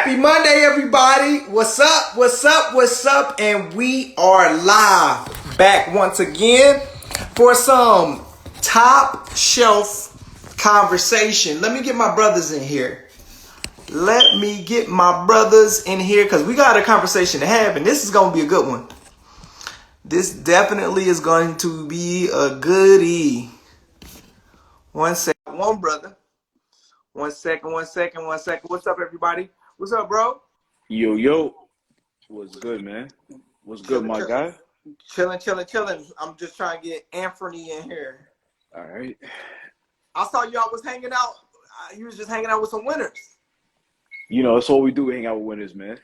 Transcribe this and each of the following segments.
Happy Monday, everybody. What's up? What's up? What's up? And we are live back once again for some top shelf conversation. Let me get my brothers in here. Let me get my brothers in here because we got a conversation to have, and this is going to be a good one. This definitely is going to be a goodie. One second. One brother. One second. What's up, everybody? What's up, bro? Yo, what's good, man? What's good, my guy? Chilling. I'm just trying to get Anthony in here. All right. I saw y'all was hanging out. You was just hanging out with some winners. You know, that's all we do. We hang out with winners, man.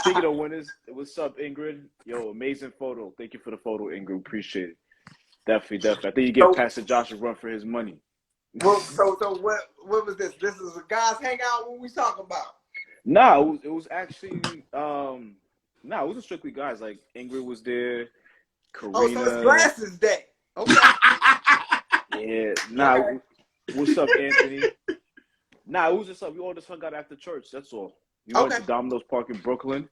Speaking of winners, what's up, Ingrid? Yo, amazing photo. Thank you for the photo, Ingrid. Appreciate it. Definitely. I think you give Pastor Josh a run for his money. Well, so what was this? This is a guys hangout. What we talking about? Nah, it was actually it wasn't strictly guys. Like Ingrid was there, Karina. Oh, so it's glasses day. Okay. Yeah. Nah. Okay. What's up, Anthony? Nah, it was just we all just hung out after church. That's all. We went to Domino's Park in Brooklyn.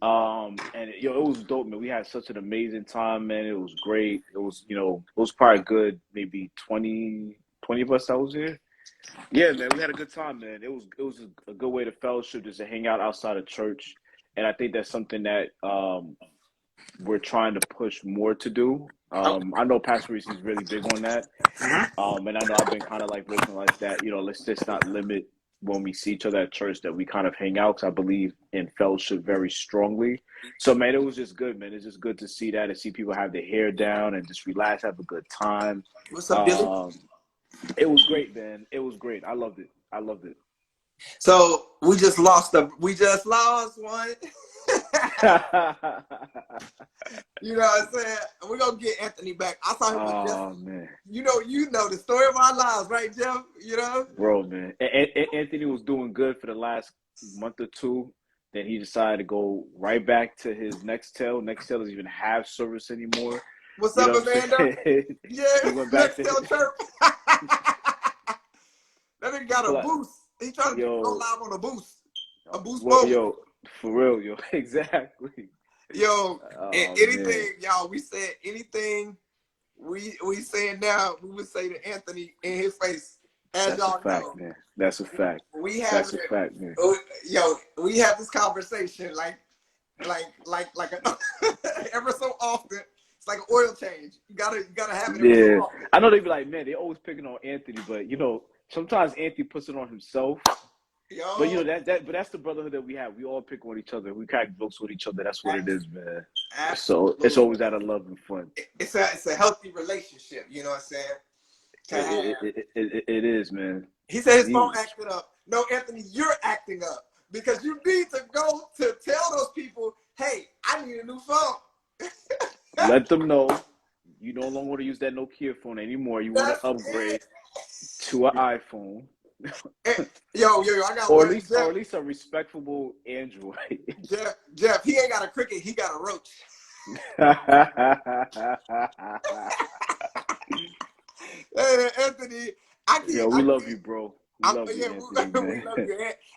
And it was dope, man. We had such an amazing time, man. It was great. It was, it was probably good. Maybe 20 of us that was here. Yeah, man, we had a good time, man. It was a good way to fellowship, just to hang out outside of church. And I think that's something that we're trying to push more to do. I know Pastor Reese is really big on that. And I know I've been kind of like looking like that, let's just not limit when we see each other at church that we kind of hang out, because I believe in fellowship very strongly. So, man, it was just good, man. It's just good to see that and see people have their hair down and just relax, have a good time. What's up, Billy? It was great, man. It was great. I loved it. So we just lost one. You know what I'm saying? We're gonna get Anthony back. I saw him with Jeff. Man. You know the story of our lives, right, Jeff? Bro, man. Anthony was doing good for the last month or two. Then he decided to go right back to his Nextel. Nextel doesn't even have service anymore. What's up, Amanda? Yeah, he went back Nextel chirp. That nigga got a boost. He trying to go live on a boost. A boost moment. Yo, for real, yo. Exactly. Yo, and anything, y'all, we said anything we saying now, we would say to Anthony in his face. As y'all know. Man. That's a fact. That's a fact, man. Yo, we have this conversation like ever so often. It's like an oil change. You gotta have it. Yeah, I know they be like, man, they always picking on Anthony, but sometimes Anthony puts it on himself. Yo. But but that's the brotherhood that we have. We all pick on each other. We crack jokes with each other. That's what it is, man. Absolutely. So it's always out of love and fun. It's a healthy relationship. You know what I'm saying? It is, man. He said his phone acted up. No, Anthony, you're acting up because you need to go to tell those people, hey, I need a new phone. Let them know you no longer want to use that Nokia phone anymore. You want to upgrade to an iPhone. Yo, I got or at least a respectable Android. Jeff, he ain't got a cricket, he got a roach. Hey, Anthony, we love you, bro. We love you,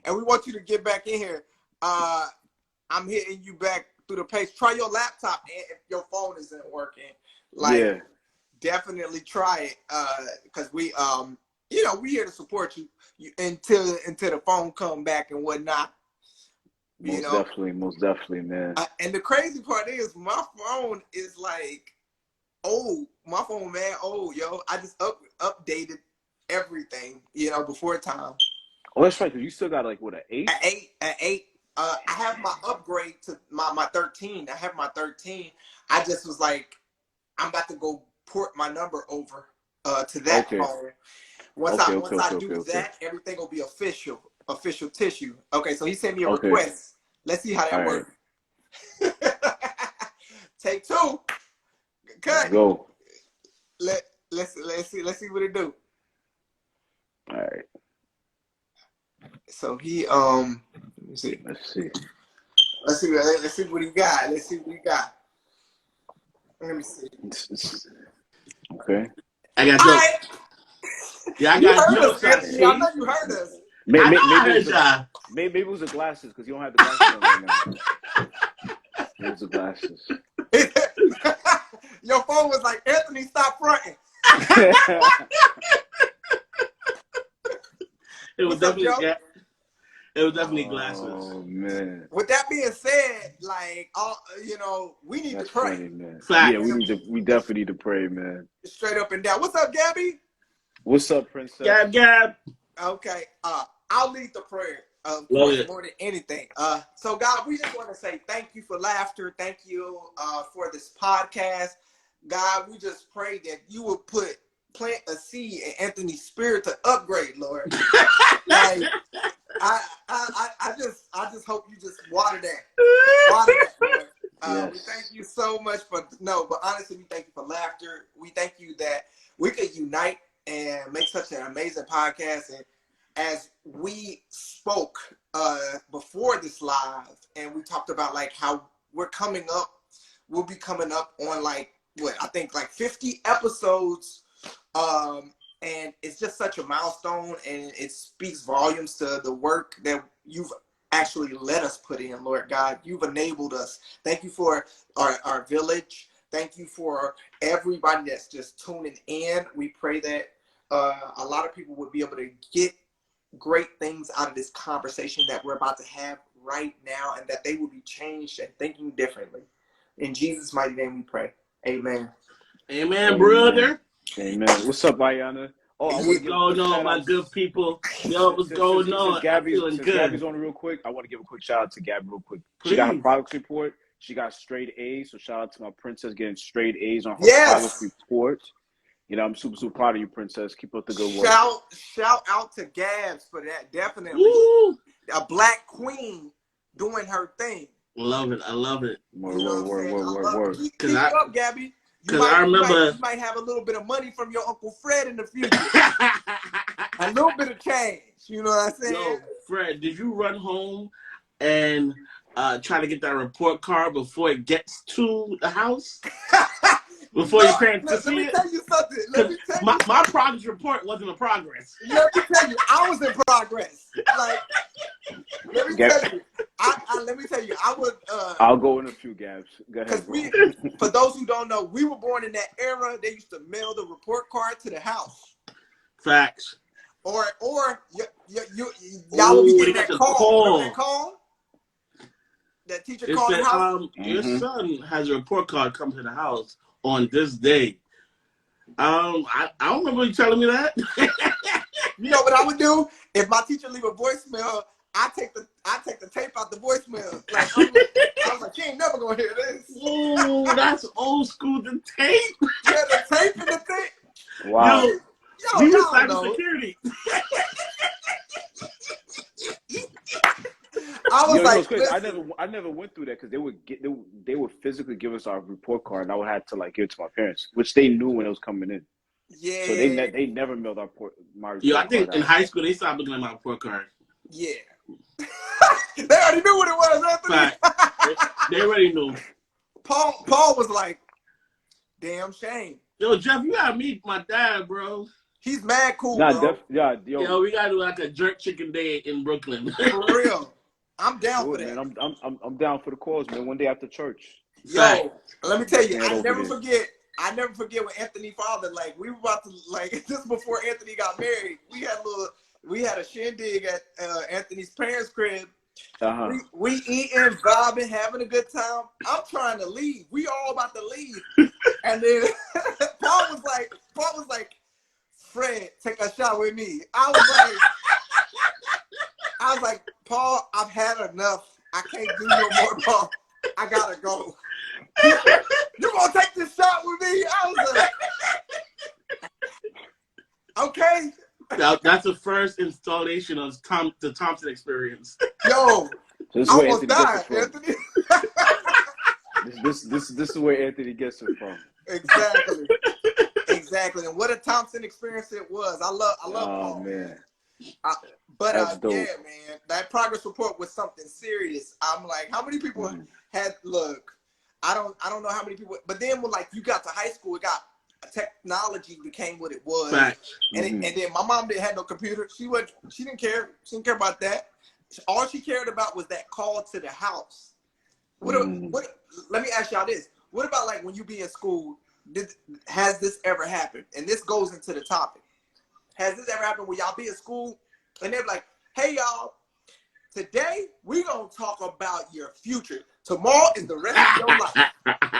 and we want you to get back in here. I'm hitting you back through the page. Try your laptop if your phone isn't working. Definitely try it. Because we we here to support you until the phone come back and whatnot. Most definitely, man. And the crazy part is my phone is like old. My phone, man, old, yo. I just updated everything, before time. Oh, that's right. Cause you still got like what, an 8? An 8. I have my upgrade to my 13. I have my 13. I just was like, I'm about to go port my number over to that phone. Once I do that, everything will be official tissue. Okay, so he sent me a request. Let's see how that works. Take 2. Cut. Let's go. Let's see what it do. All right. So he Let's see what he got. Let me see. Okay. I got jokes. Yeah, I got jokes. I know you heard us. Maybe, y'all. Maybe it was the glasses because you don't have the glasses on right now. It was the glasses. Your phone was like, Anthony, stop fronting. It was definitely It was definitely glasses. Oh man. With that being said, like, we need to pray. Funny, man. Fact. Yeah, we definitely need to pray, man. Straight up and down. What's up, Gabby? What's up, Princess? Gab. Okay. I'll lead the prayer. More than anything. So God, we just want to say thank you for laughter. Thank you for this podcast. God, we just pray that you will plant a seed in Anthony's spirit to upgrade, Lord. Like, I just hope you just water that. Water that, Lord. Yes. We thank you so much but honestly, we thank you for laughter. We thank you that we could unite and make such an amazing podcast. And as we spoke before this live, and we talked about like how we'll be coming up on like 50 episodes. And it's just such a milestone, and it speaks volumes to the work that you've actually let us put in, Lord God. You've enabled us. Thank you for our village. Thank you for everybody that's just tuning in. We pray that a lot of people would be able to get great things out of this conversation that we're about to have right now, and that they will be changed and thinking differently. In Jesus' mighty name we pray. Amen. Amen, brother. Amen. What's up, Ayana? Oh, I want to give a quick shout my out. good people. Yo, what's going on? Since Gabby's on real quick, I want to give a quick shout out to Gabby real quick. She got her progress report. She got straight A's. So shout out to my princess getting straight A's on her progress report. You know, I'm super, super proud of you, princess. Keep up the good work. Shout out to Gabs for that. Definitely. Woo! A black queen doing her thing. Love it. I love it. Word. Keep up, Gabby. I remember you might have a little bit of money from your Uncle Fred in the future. A little bit of change. You know what I'm saying? Yo, Fred, did you run home and try to get that report card before it gets to the house? Before your parents could see it? Let me tell you something. My progress report wasn't a progress. Let me tell you, I was in progress. Like, let me tell you, I would. I'll go in a few gaps. Go ahead, bro. For those who don't know, we were born in that era. They used to mail the report card to the house. Facts. Or y'all will be getting that call. Remember that call? That teacher called the house. Your son has a report card come to the house on this day. I don't remember you telling me that. You know what I would do? If my teacher leave a voicemail, I take the tape out the voicemail. Like, I was like, she ain't never gonna hear this. Oh, that's old school. The tape. Yeah, the tape and the thing. Wow. Yo, we use cybersecurity. I was I never went through that because they would physically give us our report card, and I would have to like give it to my parents, which they knew when it was coming in. Yeah. So they never mailed my report I think in high school they stopped looking at my report card. Yeah. They already knew what it was, Anthony. They already knew. Paul was like, damn shame. Yo, Jeff, you gotta meet my dad, bro. He's mad cool, bro. Yo, we gotta do like a jerk chicken day in Brooklyn. For real. I'm down for that. Man, I'm down for the cause, man. One day after church. Yo, let me tell you, I never forget when Anthony's father, like, we were about to, like, just before Anthony got married, we had a shindig at Anthony's parents' crib. Uh-huh. We eating, vibing, having a good time. I'm trying to leave. We all about to leave. And then Paul was like, Fred, take a shot with me. I was like, Paul, I've had enough. I can't do no more, Paul. I gotta go. You gonna take this shot with me? I was like, okay. That's the first installation of the Thompson experience. Yo, I almost died, Anthony. This is where Anthony gets it from. Exactly. And what a Thompson experience it was. I love Paul. Man. Yeah, man, that progress report was something serious. I'm like, how many people had, look, I don't know how many people, but then when like you got to high school, it got technology became what it was. Facts. And then my mom didn't have no computer. She didn't care. She didn't care about that. All she cared about was that call to the house. Let me ask y'all this. What about like when you be in school, has this ever happened? And this goes into the topic. Has this ever happened where y'all be in school and they're like, hey y'all, today we gonna talk about your future. Tomorrow is the rest of your life.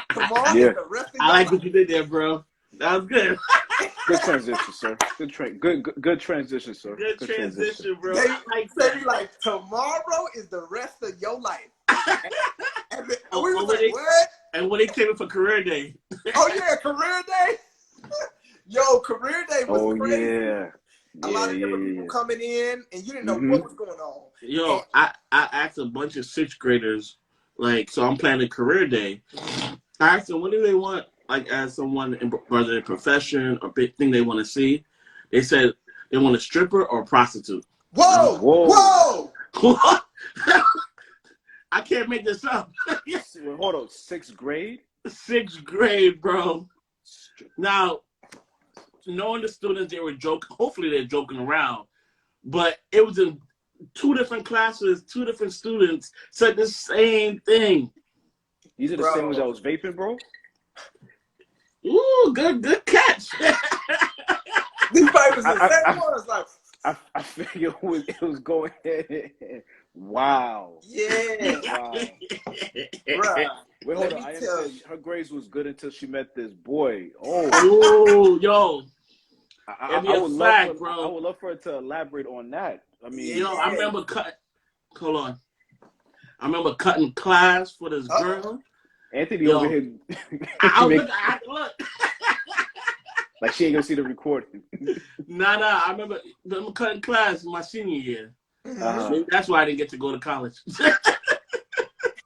Tomorrow is the rest of your life. I like what you did there, bro. That was good. Good transition, sir. Good transition, sir. Good transition, bro. They be like, tomorrow is the rest of your life. And we was like, what? And when they came in for career day. Oh yeah, career day. Yo, career day was crazy. Yeah. A lot of different people coming in, and you didn't know what was going on. Yo, I asked a bunch of sixth graders, like, so I'm planning career day. I asked them, what do they want, like, as someone, whether their profession or big thing they want to see? They said they want a stripper or a prostitute. Whoa! What? I can't make this up. Hold on, 6th grade? 6th grade, bro. Now, knowing the students, they were joking. Hopefully, they're joking around. But it was in 2 different classes, 2 different students said the same thing. These are the same ones that was vaping, bro? Ooh, good catch. These papers are the same ones. Like, I figured it was going Wow. Yeah. Wow. Bruh. Wait, hold on. I understand her grades was good until she met this boy. Oh. Ooh, yo. I would love for her to elaborate on that. I mean, yo, I remember hold on. I remember cutting class for this girl. Anthony over here. Look. Like she ain't gonna see the recording. Nah. I remember cutting class in my senior year. That's why I didn't get to go to college.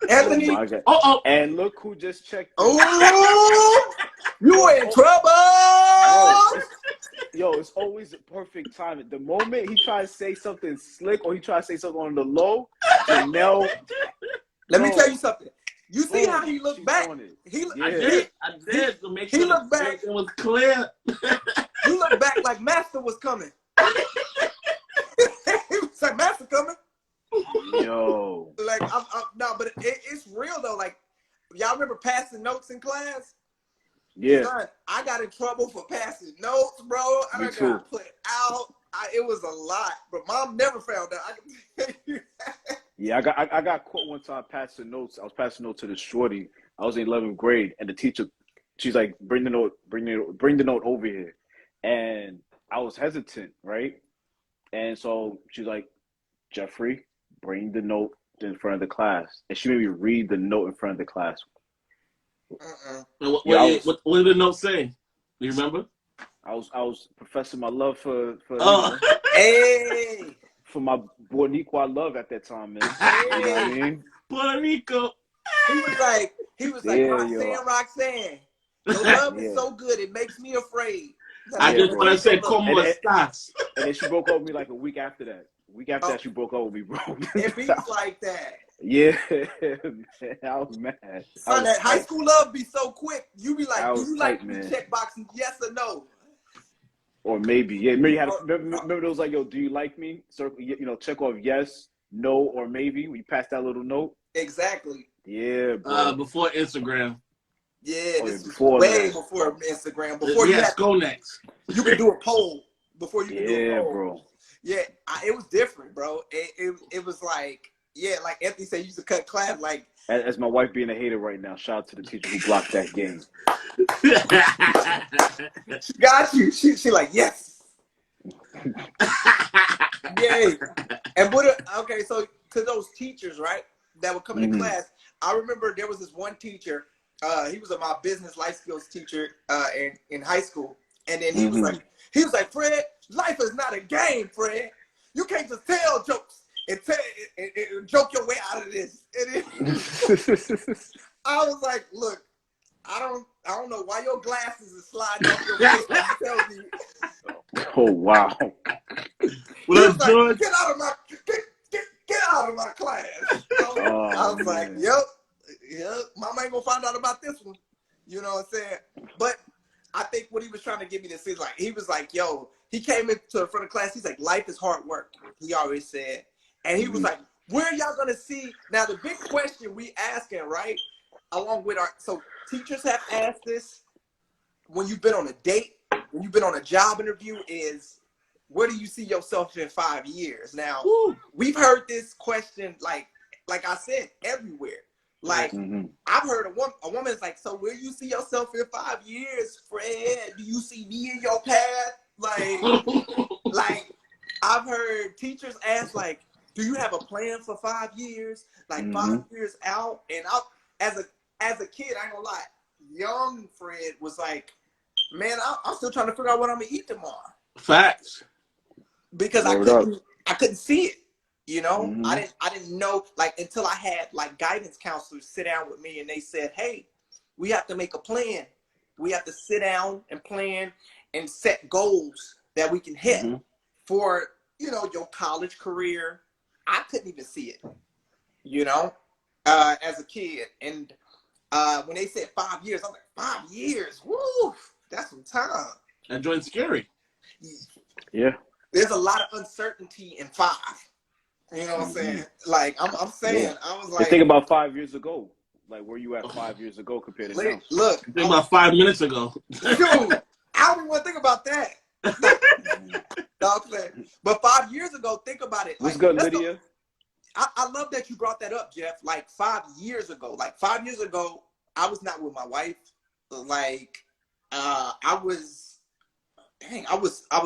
Anthony. Oh. And look who just checked. Oh, you in trouble. Yo, it's always the perfect timing. The moment he tries to say something slick or he tries to say something on the low, Janelle. Let me tell you something. You see how he looked back? I did to make sure he looked back. It was clear. He looked back like Master was coming. He was like, Master coming. Yo. Like, no, but it's real though. Like, y'all remember passing notes in class? Yeah. Son, I got in trouble for passing notes, bro. I got put out. It was a lot, but Mom never found out. Yeah, I got caught one time passing notes. I was passing notes to the shorty. I was in 11th grade, and the teacher, she's like, bring the note over here. And I was hesitant, right? And so she's like, Jeffrey, bring the note in front of the class. And she made me read the note in front of the class. What did the note say? Do you remember? I was professing my love for hey, for my Boricua I love at that time, man. Hey. You know what I mean? Puerto Rico. He was like, Roxanne, your love is so good, it makes me afraid. I just want to say, como estás? And then she broke up with me like a week after that. A week after that, she broke up with me, bro. It beats like that. Yeah, man, I was mad. Son, that high school love be so quick. You be like, do you like me? Man. Check boxing, yes or no? Or maybe, yeah. Remember it was like, yo, do you like me? Circle, check off yes, no, or maybe. We passed that little note. Exactly. Yeah, bro. Before Instagram. Yeah, this was way before Instagram. Before you had go next. You could do a poll before you could do a poll. Bro. Yeah, it was different, bro. It was like, yeah, like Anthony said, you used to cut class like. As my wife being a hater right now, shout out to the teacher who blocked that game. She got you. She like, yes. Yay. And okay, so to those teachers, right, that would come into class, I remember there was this one teacher, he was my business life skills teacher in high school. And then he was like, Fred, life is not a game, Fred. You can't just tell jokes and joke your way out of this. I was like, look, I don't know why your glasses is sliding off your face when you tell me. Oh wow. Well, like, get out of my class. I was like, yep, Mama ain't gonna find out about this one. You know what I'm saying? But I think what he was trying to get me to see is like, he was like, yo, he came into the front of class. He's like, life is hard work. He always said. And he was like, where are y'all going to see? Now, the big question we asking, right? Along with so teachers have asked this when you've been on a date, when you've been on a job interview is, where do you see yourself in 5 years? Now, we've heard this question, like I said, everywhere. Like, I've heard a woman's like, so where do you see yourself in 5 years, Fred? Do you see me in your path? Like I've heard teachers ask, like, do you have a plan for 5 years? Like 5 years out? And as a kid, I ain't gonna lie, young Fred was like, man, I'm still trying to figure out what I'm gonna eat tomorrow. Facts. Because I couldn't see it. You know, I didn't know, like, until I had like guidance counselors sit down with me and they said, hey, we have to make a plan. We have to sit down and plan and set goals that we can hit for, you know, your college career. I couldn't even see it, you know, as a kid. And when they said 5 years, I'm like, 5 years, woo, that's some time. That joint's scary. Yeah. There's a lot of uncertainty in 5. You know what I'm saying? Like, I'm saying, I was like... And think about 5 years ago. Like, where you at 5 years ago compared to now? Look. Think about 5 minutes ago. Dude, I don't even want to think about that. But 5 years ago, think about it. What's good, Lydia? I love that you brought that up, Jeff. Like, 5 years ago. Like, 5 years ago, I was not with my wife. Like, I was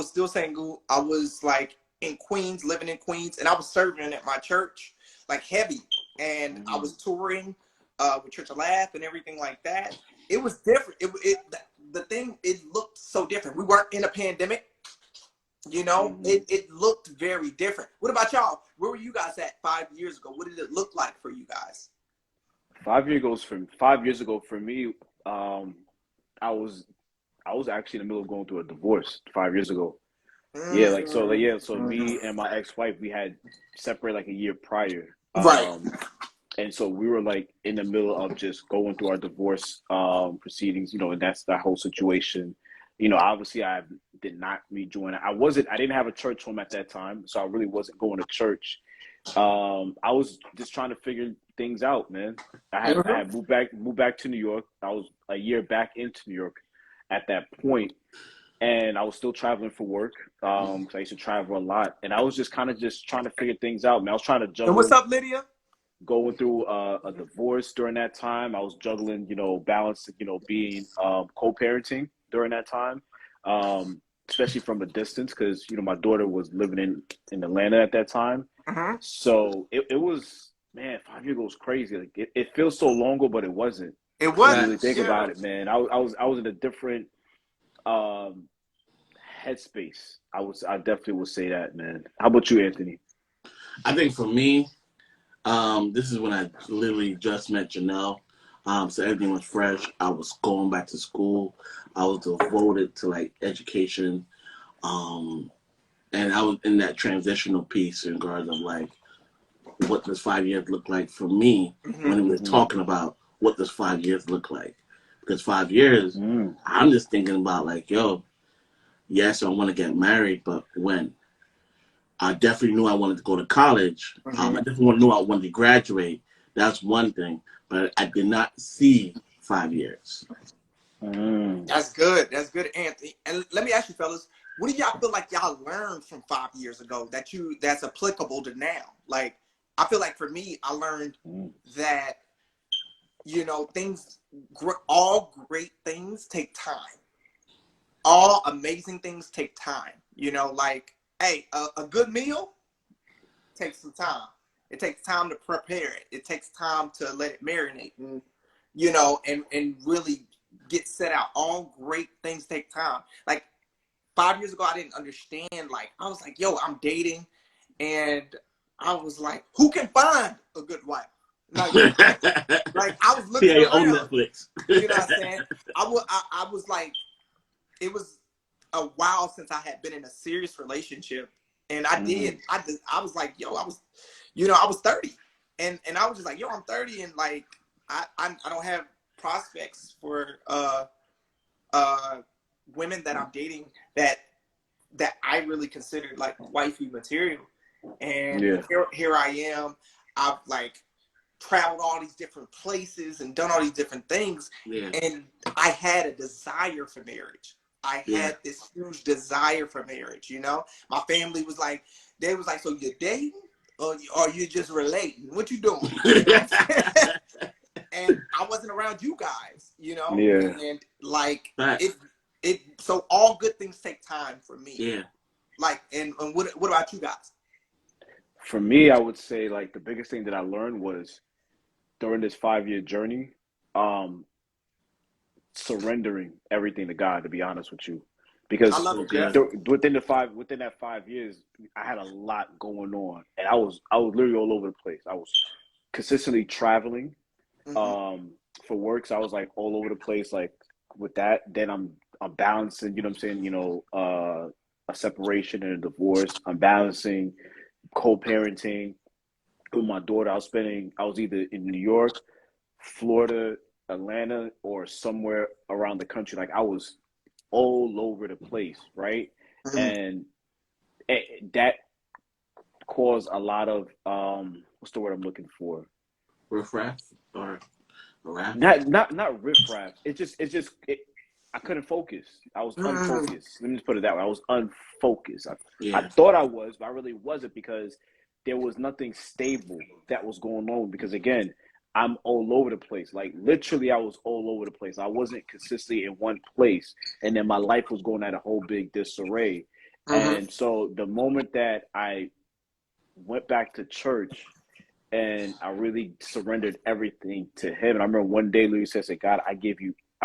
still single. I was, like, in Queens, living in Queens, and I was serving at my church, like, heavy. And I was touring with Church of Laugh and everything like that. It was different. It looked so different. We weren't in a pandemic. You know, it looked very different. What about y'all? Where were you guys at 5 years ago? What did it look like for you guys? 5 years ago for me, I was actually in the middle of going through a divorce 5 years ago. Yeah, so me and my ex-wife, we had separated like a year prior. Right. And so we were like in the middle of just going through our divorce proceedings, you know, and that's that whole situation. You know, obviously I did not rejoin. I didn't have a church home at that time, so I really wasn't going to church. I was just trying to figure things out, man. I had moved back to New York. I was a year back into New York at that point, and I was still traveling for work. I used to travel a lot, and I was just kind of just trying to figure things out, man. I was trying to juggle. And what's up, Lydia? Going through a divorce during that time. I was juggling, you know, balancing, you know, being co-parenting during that time, especially from a distance, because, you know, my daughter was living in Atlanta at that time. So it was, man, 5 years ago was crazy. Like it feels so long ago, but it wasn't. It wasn't. Really think about it, man. I was in a different headspace. I definitely would say that, man. How about you, Anthony? I think for me, this is when I literally just met Janelle. So everything was fresh. I was going back to school. I was devoted to like education. And I was in that transitional piece in regards of like, what does 5 years look like for me when we were talking about what does 5 years look like? Because 5 years, I'm just thinking about like, yo, yes, I want to get married, but when? I definitely knew I wanted to go to college. I definitely knew I wanted to graduate. That's one thing. But I did not see 5 years. That's good. That's good, Anthony. And let me ask you, fellas, what do y'all feel like y'all learned from 5 years ago that's applicable to now? Like, I feel like for me, I learned that, you know, all great things take time. All amazing things take time. You know, like, hey, a good meal takes some time. It takes time to prepare it. It takes time to let it marinate and, you know, and really get set out. All great things take time. Like 5 years ago, I didn't understand. Like, I was like, yo, I'm dating. And I was like, who can find a good wife? Like I was looking around. On Netflix. You know what I'm saying? I was like, it was a while since I had been in a serious relationship. And I was like, yo, I was 30. And I was just like, yo, I'm 30 and like I don't have prospects for women that I'm dating that I really considered like wifey material. And here I am. I've like traveled all these different places and done all these different things. Yeah. And I had a desire for marriage. I had this huge desire for marriage, you know? My family was like, they was like, so you're dating or you just relating? What you doing? You know what I'm saying? And I wasn't around you guys, you know? Yeah. And like so all good things take time for me. Yeah. Like, and what about you guys? For me, I would say like the biggest thing that I learned was during this 5-year journey, surrendering everything to God, to be honest with you. I Because love it. within that 5 years, I had a lot going on. And I was literally all over the place. I was consistently traveling for work. So I was like all over the place, like with that. Then I'm balancing, you know what I'm saying, you know, a separation and a divorce. I'm balancing co-parenting with my daughter. I was either in New York, Florida, Atlanta, or somewhere around the country. Like I was all over the place, right? And that caused a lot of what's the word I'm looking for? Riffraff or rap? Not riffraff. I couldn't focus. I was unfocused. Let me just put it that way. I was unfocused. I thought I was, but I really wasn't because there was nothing stable that was going on. Because again, I'm all over the place. Like literally, I was all over the place. I wasn't consistently in one place, and then my life was going at a whole big disarray. And so the moment that I went back to church and I really surrendered everything to him. And I remember one day Louis said, God, I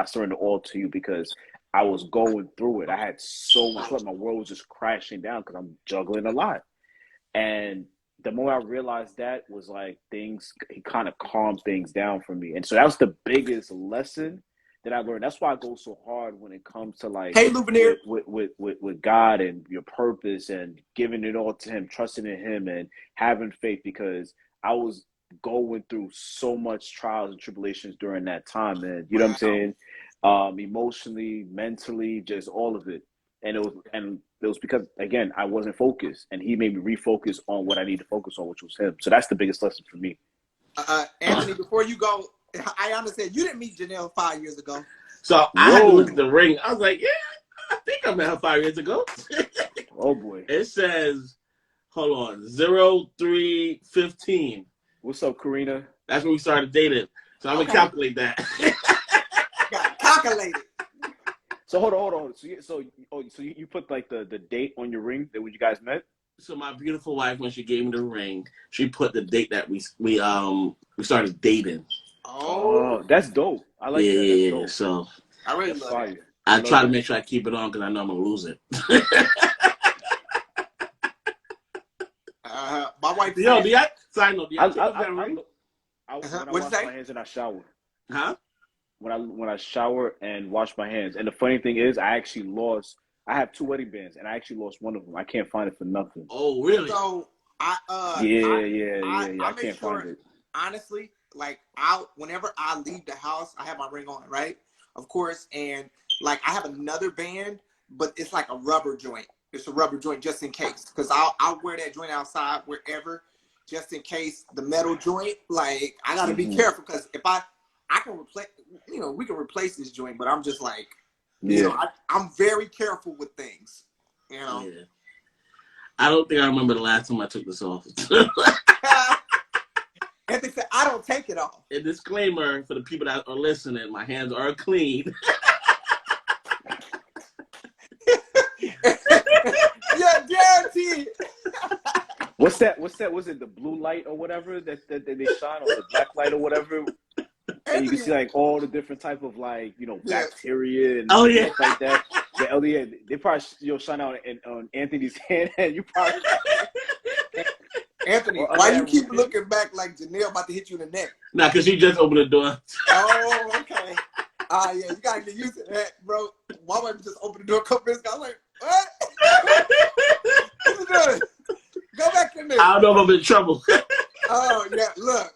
surrender all to you because I was going through it. I had so much, like my world was just crashing down because I'm juggling a lot. And the more I realized that was like he kind of calmed things down for me. And so that was the biggest lesson that I learned. That's why I go so hard when it comes to like with God and your purpose and giving it all to him, trusting in him and having faith, because I was going through so much trials and tribulations during that time, man. You know what I'm saying? Emotionally, mentally, just all of it. And it was because, again, I wasn't focused, and he made me refocus on what I need to focus on, which was him. So that's the biggest lesson for me. Anthony, before you go, I understand you didn't meet Janelle 5 years ago. So I had to look at the ring. I was like, yeah, I think I met her 5 years ago. Oh boy. It says, hold on, 03/15. What's up, Karina? That's when we started dating. So I'm gonna calculate that. Got calculated. So hold on. So you put like the date on your ring that when you guys met? So my beautiful wife, when she gave me the ring, she put the date that we started dating. Oh, that's dope. I like that. That's dope. So I really love it. I try to make sure I keep it on because I know I'm gonna lose it. My wife. Yo, side note, I wash my hands and I shower. Huh? When I shower and wash my hands. And the funny thing is, I have 2 wedding bands, and I actually lost one of them. I can't find it for nothing. Oh, really? So I can't find it. Honestly, like whenever I leave the house, I have my ring on, right? Of course, and like I have another band, but it's like a rubber joint. It's a rubber joint just in case, because I'll wear that joint outside wherever, just in case the metal joint. Like I gotta be careful, because if I can replace, we can replace this joint, but I'm just like, I'm very careful with things, Yeah. I don't think I remember the last time I took this off. Anthony said, I don't take it off. A disclaimer for the people that are listening, my hands are clean. Yeah, guaranteed. What's that? Was it the blue light or whatever that they shine, or the black light or whatever? And you can see like all the different type of like bacteria and stuff like that. They probably shine out on Anthony's hand, and you probably. Anthony, why you keep looking back like Janelle about to hit you in the neck? Nah, because she just opened the door. Oh, okay. Yeah, you gotta get used to that, bro. My wife just opened the door a couple minutes ago. I was like, what? What's it doing? Go back in there. I don't know if I'm in trouble. Oh, yeah, look.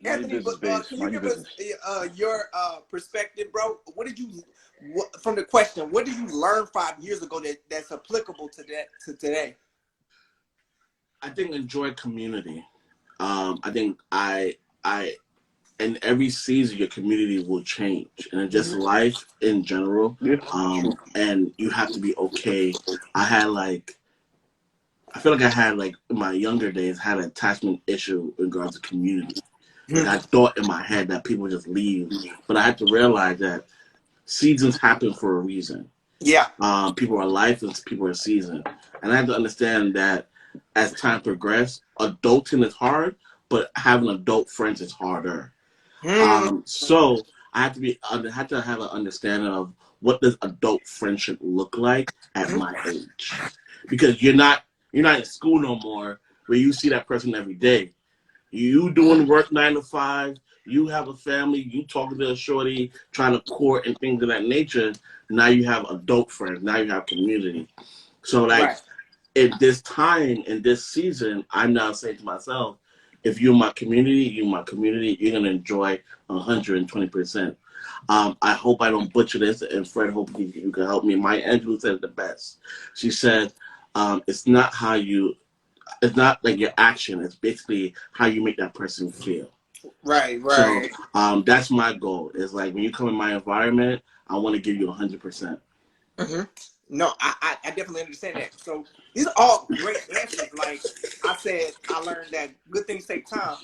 Mind your Anthony, business, but babes. can you Mind your give us business. your perspective, bro? From the question? What did you learn 5 years ago that's applicable to today? I think enjoy community. I think in every season your community will change, and in just life in general. Yeah, true. And you have to be okay. I feel like I had like in my younger days had an attachment issue in regards to community. Like I thought in my head that people just leave, but I had to realize that seasons happen for a reason. Yeah. People are life and people are season, and I had to understand that as time progressed, adulting is hard, but having adult friends is harder. So I had to have an understanding of what does adult friendship look like at my age, because you're not in school no more where you see that person every day. You doing work 9 to 5, you have a family, you talking to a shorty, trying to court and things of that nature. Now you have adult friends. Now you have community. So like Right. in this time, in this season, I'm now saying to myself, if you're my community, you're gonna enjoy 120%. I hope I don't butcher this, and Fred, hope you can help me. Maya Angelou said it the best. She said, "It's not it's not like your action. It's basically how you make that person feel." Right. So Right. that's my goal. Is like when you come in my environment, I want to give you 100%. No, I definitely understand that. So these are all great answers. Like I said, I learned that good things take time.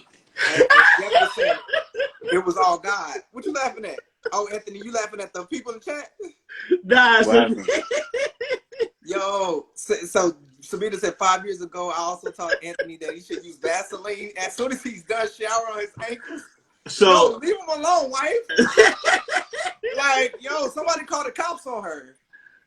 And Jeff was saying it was all God. What you laughing at? Oh, Anthony, you laughing at the people in the chat? Nah, What happened? Yo, so Sabina said 5 years ago, I also taught Anthony that he should use Vaseline as soon as he's done showering on his ankles. so Yo, leave him alone, wife. Like, yo, somebody call the cops on her.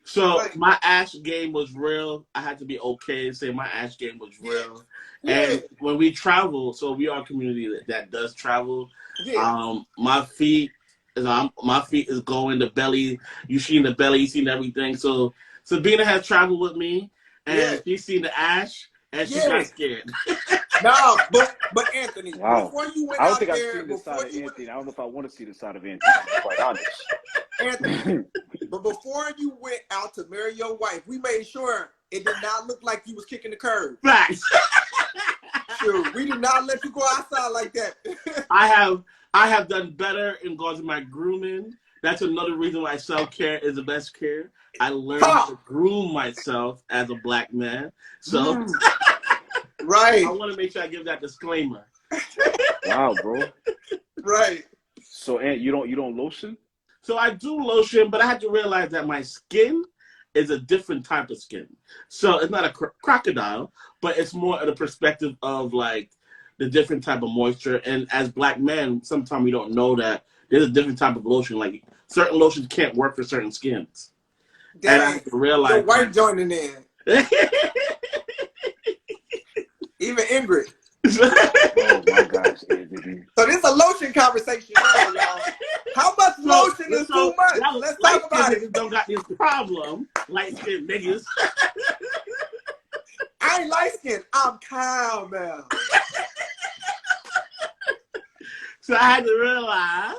So Like, my ash game was real. I had to be okay and say my ash game was real. yeah, And when we travel, so we are a community that does travel. yeah, My feet my feet is going the belly. You seen the belly, you seen everything. So Sabina has traveled with me, yeah, and she's seen the ash, and she's yeah. not scared. No, but Anthony, Wow. before you went I don't out think I've there, seen this before side of you went, Anthony. I don't know if I want to see the side of Anthony, to be quite honest. Anthony, but before you went out to marry your wife, we made sure it did not look like you was kicking the curb. Facts. Sure, we did not let you go outside like that. I have done better in regards to my grooming. That's another reason why self-care is the best care. I learned how to groom myself as a black man. So Right. I want to make sure I give that disclaimer. Wow, bro. Right. So, Ant, you don't lotion? So I do lotion, but I had to realize that my skin is a different type of skin. So it's not a crocodile, but it's more of the perspective of like the different type of moisture. And as black men, sometimes we don't know that there's a different type of lotion. Like certain lotions can't work for certain skins. Dang. And I have to realize Your wife joining in. Even Ingrid. Oh my gosh, Anthony. So this is a lotion conversation now, y'all. How much lotion is too much? Let's talk about it. Niggas don't got this problem. Light skinned niggas. I ain't light skinned. I'm caramel. So I had to realize.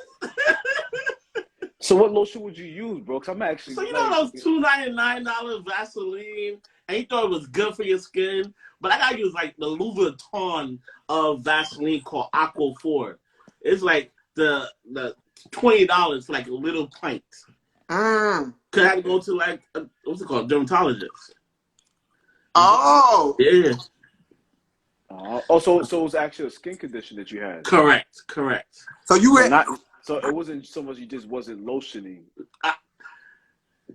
So what lotion would you use, bro? Because I'm actually. So you know those $299 Vaseline, and you thought it was good for your skin, but I gotta use like the Louis Vuitton of Vaseline called Aqua 4. It's like the $20 for like a little pint. Cause I had to go to like what's it called, dermatologist. Oh. Yeah. So it was actually a skin condition that you had. Correct. So you went. So it wasn't so much you just wasn't lotioning.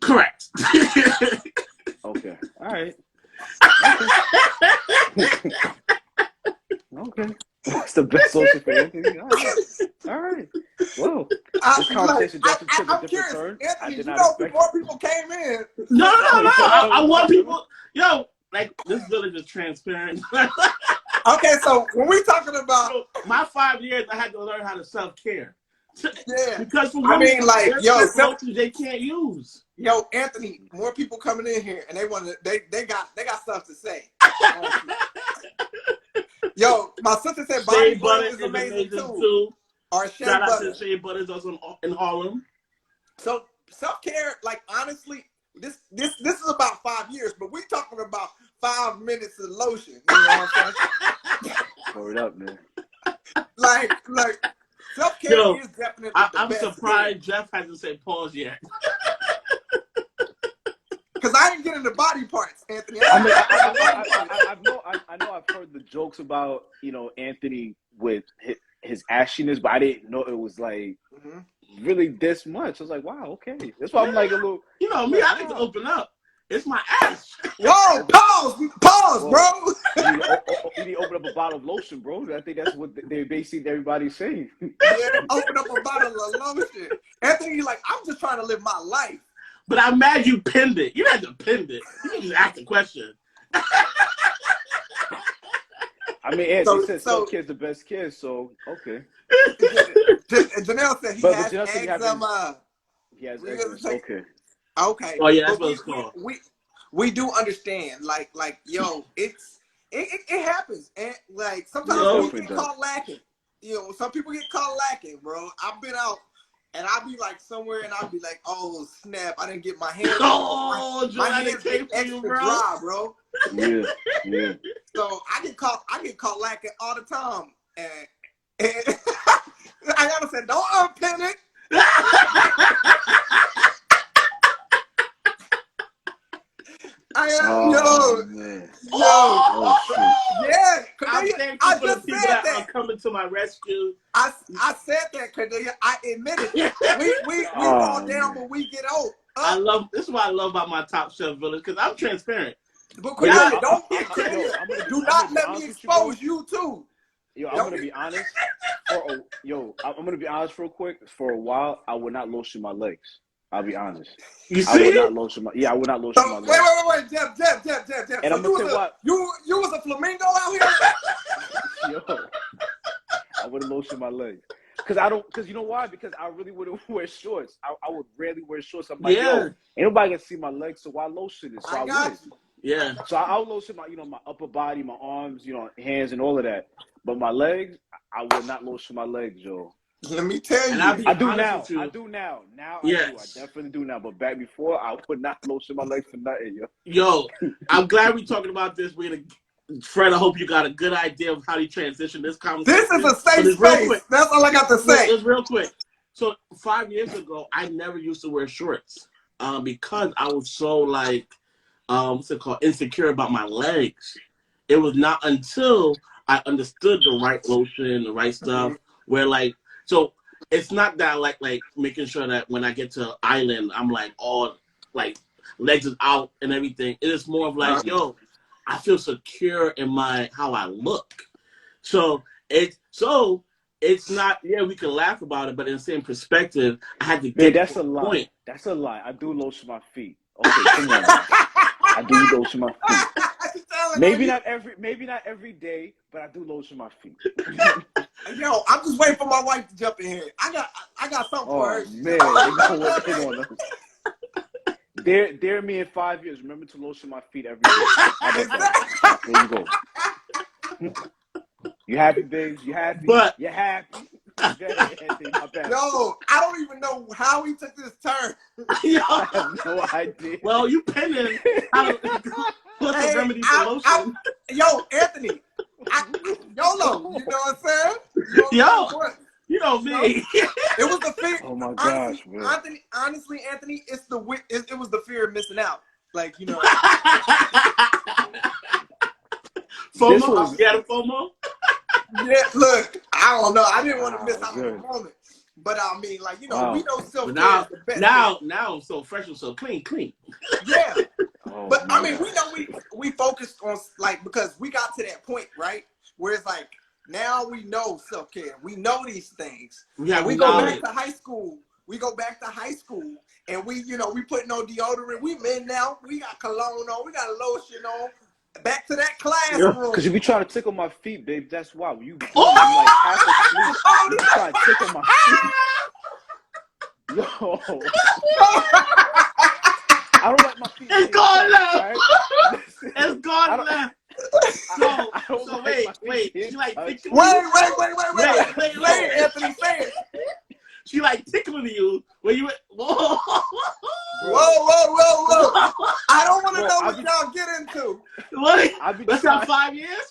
Correct. Okay. All right. Okay. That's the best lotion for Anthony. All right. Whoa. This conversation definitely took a different turn. Anthony, I did you not know, expect before people came in. No. I want people. Yo, like this village is transparent. Okay, so when we talking about my 5 years, I had to learn how to self-care. Yeah. Because for I women, mean, like, yo, lotions they can't use. Yo, Anthony, more people coming in here, and they want to. They got stuff to say. Yo, my sister said body Shea oil butter is is amazing amazing too. too. Or shea Shout out butter. to Shea Butters also in Harlem. So self-care, like honestly, this is about 5 years, but we talking about 5 minutes of lotion. You know what I'm saying? Word up, man. Like self-care Yo, is definitely the I'm best. surprised Jeff hasn't said pause yet. Because I ain't getting the body parts, Anthony. I mean, I know I've heard the jokes about, you know, Anthony with his ashiness, but I didn't know it was like really this much. I was like, wow, okay. That's why I'm like a little. You know me, I like to open up. It's my ass. Whoa, pause, bro. You need to open up a bottle of lotion, bro. I think that's what they basically everybody's saying. Yeah, open up a bottle of lotion. Anthony, like, I'm just trying to live my life. But I'm mad you pinned it. You had to pin it. You can just ask the question. I mean, Anthony said self-care's the best care, so okay. Janelle said he has eczema. He has eczema. Okay. Okay. Oh yeah, that's what it's called. We do understand. Like yo, it happens, and like sometimes we get caught lacking. You know, some people get caught lacking, bro. I've been out. And I'll be like somewhere, and I'll be like, "Oh snap! I didn't get my hands. My hands get extra dry, bro." Yeah. So I get caught lacking all the time, and I gotta say, don't unpin it. Yeah. I'm thankful for the people that are coming to my rescue. I said that, Cornelia. I admit it. We fall down when we get old. This is what I love about my Top Chef Village, because I'm transparent. But Cornelia, do not let me expose you too. Yo, I'm gonna be honest. I'm gonna be honest real quick. For a while, I would not lotion my legs. I'll be honest. You see? I would not lotion my legs. Wait, Jeff. And so I'm gonna say what? You was a flamingo out here? Yo, I wouldn't lotion my legs. Because you know why? Because I really wouldn't wear shorts. I would rarely wear shorts. I'm like, yo, ain't nobody can see my legs, so why lotion it? So I would. Yeah. So I'll lotion my upper body, my arms, hands and all of that. But my legs, I would not lotion my legs, yo. Let me tell you. I do now. Now yes. I definitely do now. But back before, I would not lotion my legs for nothing, yo. Yo, I'm glad we're talking about this. Fred, I hope you got a good idea of how to transition this conversation. This is a safe space. That's all I got to say. It's real quick. So 5 years ago, I never used to wear shorts because I was so what's it called, insecure about my legs. It was not until I understood the right lotion, the right stuff, where so it's not that like making sure that when I get to an island, I'm all legs is out and everything. It is more of yo, I feel secure in how I look. So it's not, we can laugh about it, but in the same perspective, I had to get that's a lie. That's a lie. I do lotion my feet. Okay, come on. I do lotion my feet. Maybe not every day, but I do lotion my feet. Yo, I'm just waiting for my wife to jump in here. I got something for her. Man, they know what's on us. Dare me in 5 years. Remember to lotion my feet every day. How about that? There you go. You happy, babes? You happy? But you happy? No, I don't even know how he took this turn. I have no idea. Well, you penning. What's the remedy for lotion? Yo, Anthony. YOLO. You know what I'm saying? You know me. It was the fear. Oh my gosh, man. Honestly, Anthony, it was the fear of missing out. FOMO? You got a FOMO? Yeah, look, I don't know. I didn't want to miss out on the moment. But I mean, we know self-care is the best. Now I'm so fresh and so clean. Yeah. But I mean, we know we focused on because we got to that point, right? Where it's now we know self-care. We know these things. Yeah, we go back to high school. And we putting on deodorant. We men now. We got cologne on. We got lotion on. Back to that classroom. Because you be trying to tickle my feet, babe. That's why. You half asleep. You be trying to tickle my feet. Yo. I don't like my feet. It's gone left. Right? It's gone left. So wait. Wait, Get she like touched. tickling you? Wait. Say it, Anthony, say it. She like tickling you when you went, whoa. Whoa. I don't want to Bro, know what y'all get into. What? I be Let's trying- have 5 years?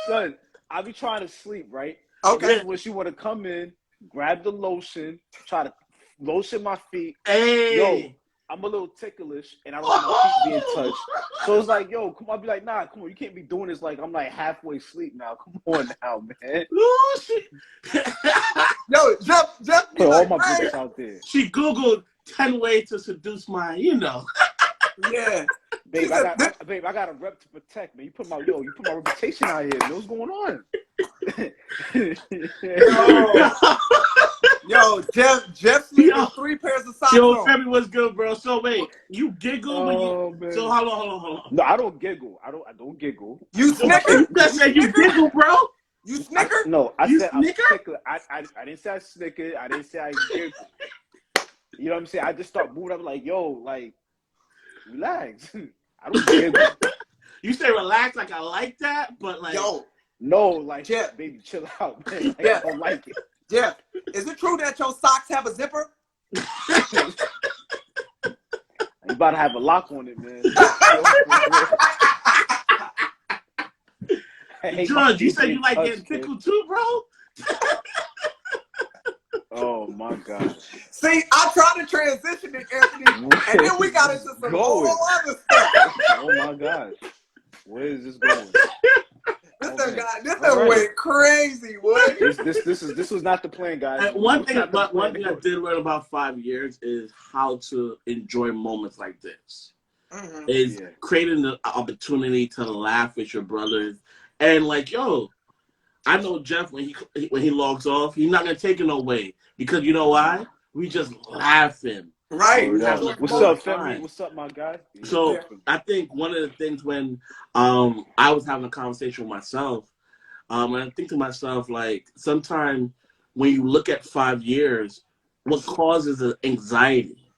Son, I be trying to sleep, right? Okay. And this is when she want to come in, grab the lotion, try to lotion my feet. Hey. Yo, I'm a little ticklish, and I don't like my feet being touched. So it's like, yo, come on. I'll be like, nah, come on. You can't be doing this like I'm like halfway asleep now. Come on now, man. Ooh, Yo, Jeff, Put all my business out there. She Googled 10 ways to seduce my, Yeah. Babe, I got a rep to protect, man. You put my reputation out here, man. What's going on? Yo, Jeff sleep with 3 pairs of socks on. Femi, what's good, bro? So wait, you giggle when you man. so hold on. No, I don't giggle. I don't giggle. You snicker? You said you giggle, bro. You snicker? I said snicker? I snicker. I didn't say I snicker. I didn't say I giggle. You know what I'm saying? I just start moving up like, yo, like, relax. I don't giggle. You say relax like I like that, but like no, like, Jeff, baby, chill out, man. Like, Jeff, I don't like it. Jeff, is it true that your socks have a zipper? You about to have a lock on it, man. George, you said you like getting tickled too, bro? Oh my God. See, I tried to transition it, Anthony, and then we got into some whole other stuff. Oh my God. Where is this going? This thing went crazy, boy. This was not the plan, guys. And one thing I did learn about 5 years is how to enjoy moments like this. Mm-hmm. Is creating the opportunity to laugh with your brothers. And like, yo, I know Jeff when he logs off, he's not gonna take it no way because you know why? We just laughing. Right. What's up, Femi? What's up, my guy? So I think one of the things when I was having a conversation with myself, and I think to myself like, sometimes when you look at 5 years, what causes an anxiety,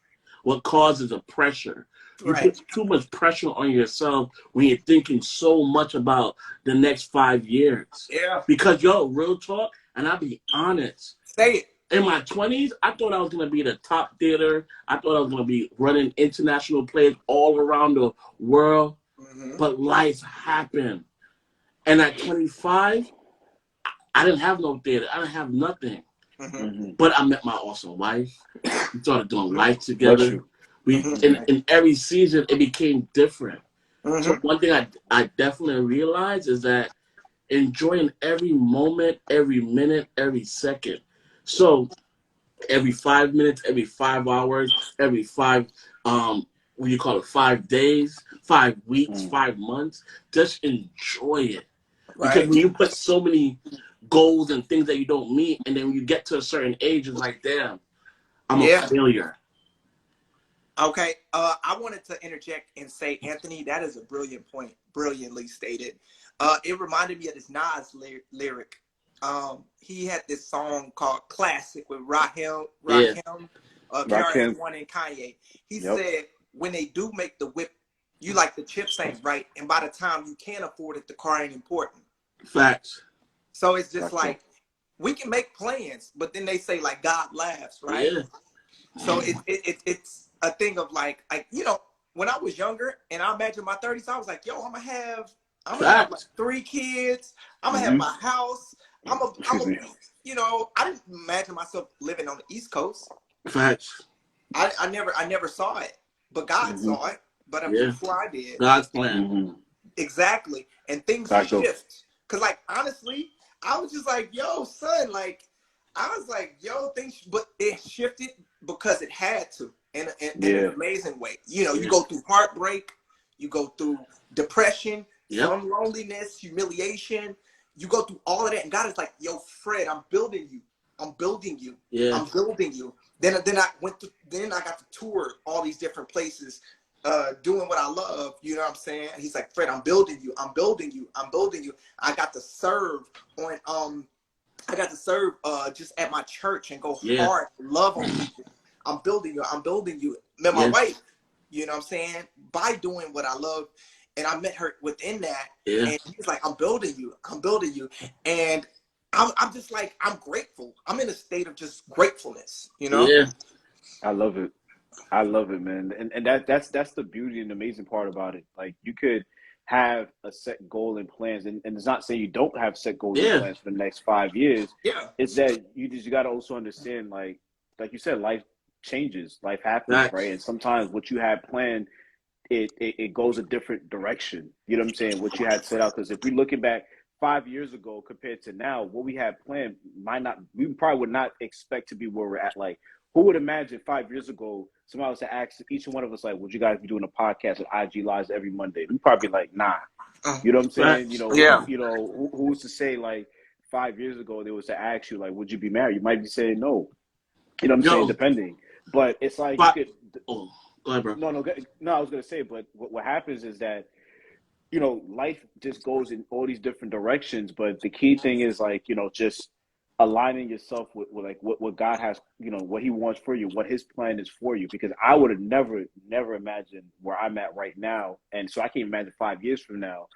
what causes a pressure. You put too much pressure on yourself when you're thinking so much about the next 5 years. Yeah. Because, real talk, and I'll be honest. Say it. In my 20s, I thought I was going to be the top theater. I thought I was going to be running international plays all around the world. Mm-hmm. But life happened. And at 25, I didn't have no theater. I didn't have nothing. Mm-hmm. But I met my awesome wife. We started doing life together. In every season, it became different. Mm-hmm. So one thing I definitely realized is that enjoying every moment, every minute, every second. So every 5 minutes, every 5 hours, every 5, 5 days, 5 weeks, 5 months, just enjoy it. Right. Because when you put so many goals and things that you don't meet, and then when you get to a certain age, it's like, damn, I'm a failure. Okay, I wanted to interject and say, Anthony, that is a brilliant point, brilliantly stated. It reminded me of this Nas lyric. He had this song called Classic with Rakim, KRS-One and Kanye. He said, when they do make the whip, you like the chips ain't right, and by the time you can't afford it, the car ain't important. Facts. So it's just like, we can make plans, but then they say like God laughs, right? Yeah. So it's a thing of like, when I was younger and I imagine my 30s, I was like, yo, I'm gonna have like 3 kids. I'm gonna have my house. I didn't imagine myself living on the East Coast. Facts. I never saw it, but God saw it. But before I did, God's plan. Mm-hmm. Exactly, and things shift. Cause like honestly, I was just like, yo, son, like I was like, yo, but it shifted because it had to. In an amazing way. You go through heartbreak, you go through depression, some loneliness, humiliation. You go through all of that, and God is like, yo, Fred, I'm building you. I'm building you. Yeah. I'm building you. Then I got to tour all these different places, doing what I love. You know what I'm saying? He's like, Fred, I'm building you. I'm building you. I'm building you. I got to serve on just at my church and go hard, love on people. I'm building you. I'm building you. Man, my wife, you know what I'm saying? By doing what I love and I met her within that. Yeah. And he's like, I'm building you. And I'm just like, I'm grateful. I'm in a state of just gratefulness, you know? Yeah. I love it. I love it, man. And that's the beauty and amazing part about it. Like you could have a set goal and plans, and it's not saying you don't have set goals and Yeah. plans for the next 5 years. Yeah. It's that you got to also understand, like you said, life changes, life happens, Right. right? And sometimes what you had planned, it goes a different direction. You know what I'm saying? What you had set out. Because if we're looking back 5 years ago compared to now, what we had planned we probably would not expect to be where we're at. Like, who would imagine 5 years ago somebody was to ask each one of us, like, would you guys be doing a podcast with IG Lives every Monday? We'd probably be like, nah. You know what I'm saying? Right. Who's to say, like, 5 years ago they was to ask you, like, would you be married? You might be saying no. You know what I'm saying? Depending. But it's like you could. Oh, go ahead, bro. No. I was gonna say, but what happens is that life just goes in all these different directions. But the key thing is like just aligning yourself with like what God has, what He wants for you, what His plan is for you. Because I would have never imagined where I'm at right now, and so I can't imagine 5 years from now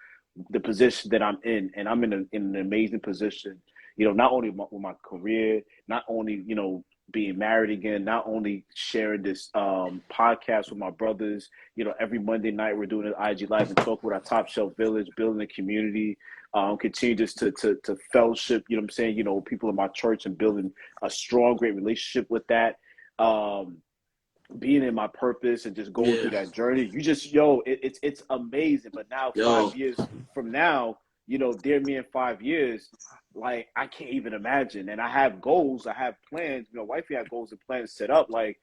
the position that I'm in, and I'm in an amazing position. Not only with my career, not only being married again, not only sharing this podcast with my brothers. Every Monday night we're doing an IG Live and talk with our Top Shelf Village, building a community, continue just to fellowship, what I'm saying, people in my church and building a strong, great relationship with that. Being in my purpose and just going through that journey. You just, it's amazing. But now 5 years from now, dear me in 5 years, like I can't even imagine. And I have goals, I have plans. Wifey had goals and plans set up. Like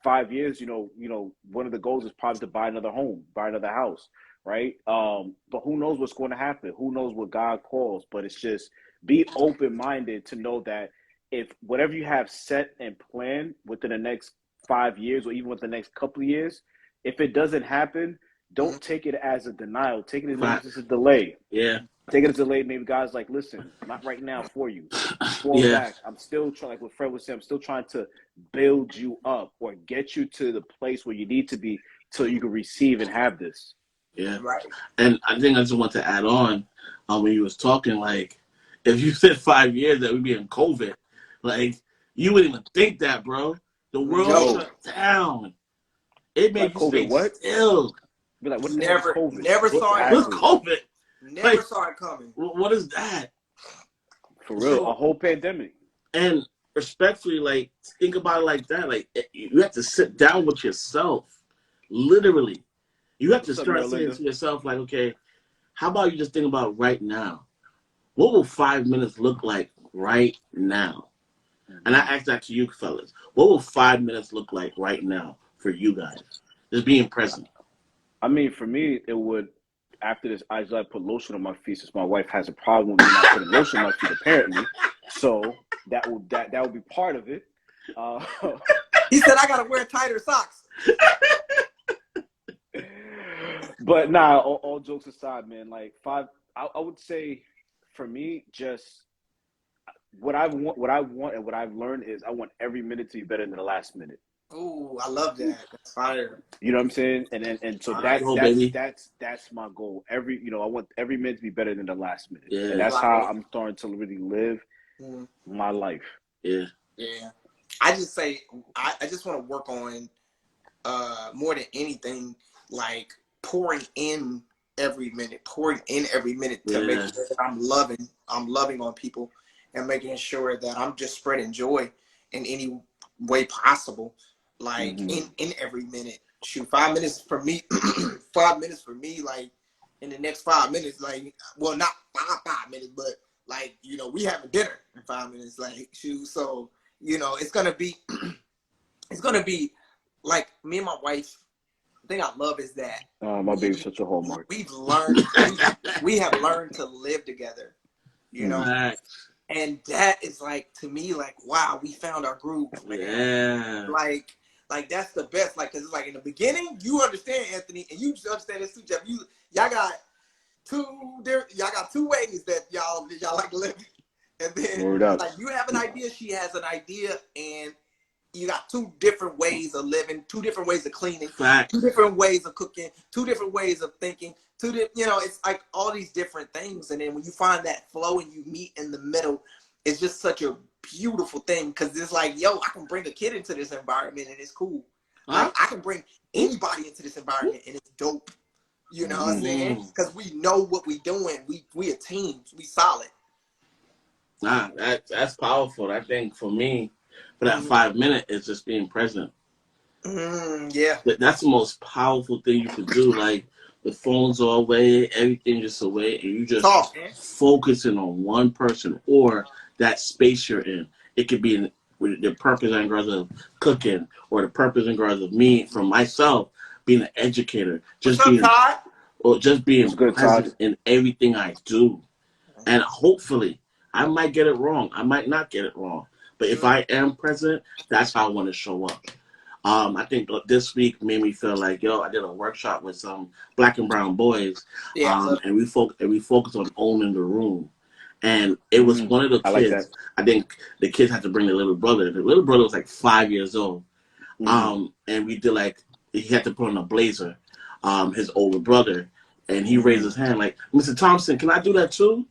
5 years, one of the goals is probably to buy another home, buy another house, right? But who knows what's going to happen? Who knows what God calls? But it's just be open-minded to know that if whatever you have set and planned within the next 5 years or even with the next couple of years, if it doesn't happen, don't take it as a denial. Take it as just a delay. Yeah. Take it as a delay. Maybe God's like, listen, not right now for you. Fall back. I'm still trying, like what Fred was saying, I'm still trying to build you up or get you to the place where you need to be so you can receive and have this. Yeah. Right. And I think I just want to add on when you was talking, like, if you said 5 years that we'd be in COVID, like, you wouldn't even think that, bro. The world shut down. It made like you stay what? still. Be like, what the hell is COVID? Never saw it. What's COVID? Never saw it coming. What is that? For real, a whole pandemic. And respectfully, like, think about it like that. Like, you have to sit down with yourself. Literally. You have to start saying to yourself, like, okay, how about you just think about right now? What will 5 minutes look like right now? And I ask that to you, fellas. What will 5 minutes look like right now for you guys? Just being present. I mean, for me, it would, after this, I put lotion on my feet since my wife has a problem with me not putting lotion on my feet, apparently. So that would be part of it. He said, I got to wear tighter socks. But nah, all jokes aside, man, like I would say for me, just what I want and what I've learned is I want every minute to be better than the last minute. Ooh, I love that. That's fire. You know what I'm saying? And so that's my goal. I want every minute to be better than the last minute. Yeah. And that's how I'm starting to really live my life. Yeah. Yeah. I just say I just want to work on more than anything, like pouring in every minute to make sure that I'm loving on people and making sure that I'm just spreading joy in any way possible. Like in every minute. Shoot, 5 minutes for me, 5 minutes for me, like in the next 5 minutes, like, well, not 5 minutes, but like, we having dinner in 5 minutes, like, shoot. So, it's going to be like me and my wife. The thing I love is that my baby's such a hallmark. We have learned to live together, and that is like, to me, like, wow, we found our groove, man. Yeah. Like that's the best. Like, cause it's like in the beginning, you understand, Anthony, and you understand this too, Jeff. Y'all got two ways that y'all like living, and then like you have an idea, she has an idea, and you got two different ways of living, two different ways of cleaning, 2 different ways of cooking, 2 different ways of thinking, to the, it's like all these different things. And then when you find that flow and you meet in the middle, it's just such a beautiful thing. Cause it's like, yo, I can bring a kid into this environment and it's cool. Like I can bring anybody into this environment and it's dope. You know what I'm saying? Cause we know what we doing. We a team. We solid. Nah, that's powerful. I think for me, for that 5 minutes, it's just being present. Yeah. That's the most powerful thing you could do. Like the phones are away, everything just away, and you just focusing on one person or that space you're in. It could be with the purpose and regards of cooking, or the purpose and regards of me, for myself, being an educator, just being present in everything I do. And hopefully, I might get it wrong. I might not get it wrong. But if I am present, that's how I want to show up. I think this week made me feel like, yo, I did a workshop with some black and brown boys, and we focused on owning the room. And it was one of the kids. I think the kids had to bring the little brother. The little brother was like 5 years old. And we did he had to put on a blazer, his older brother, and he raised his hand like, Mr. Thompson, can I do that too?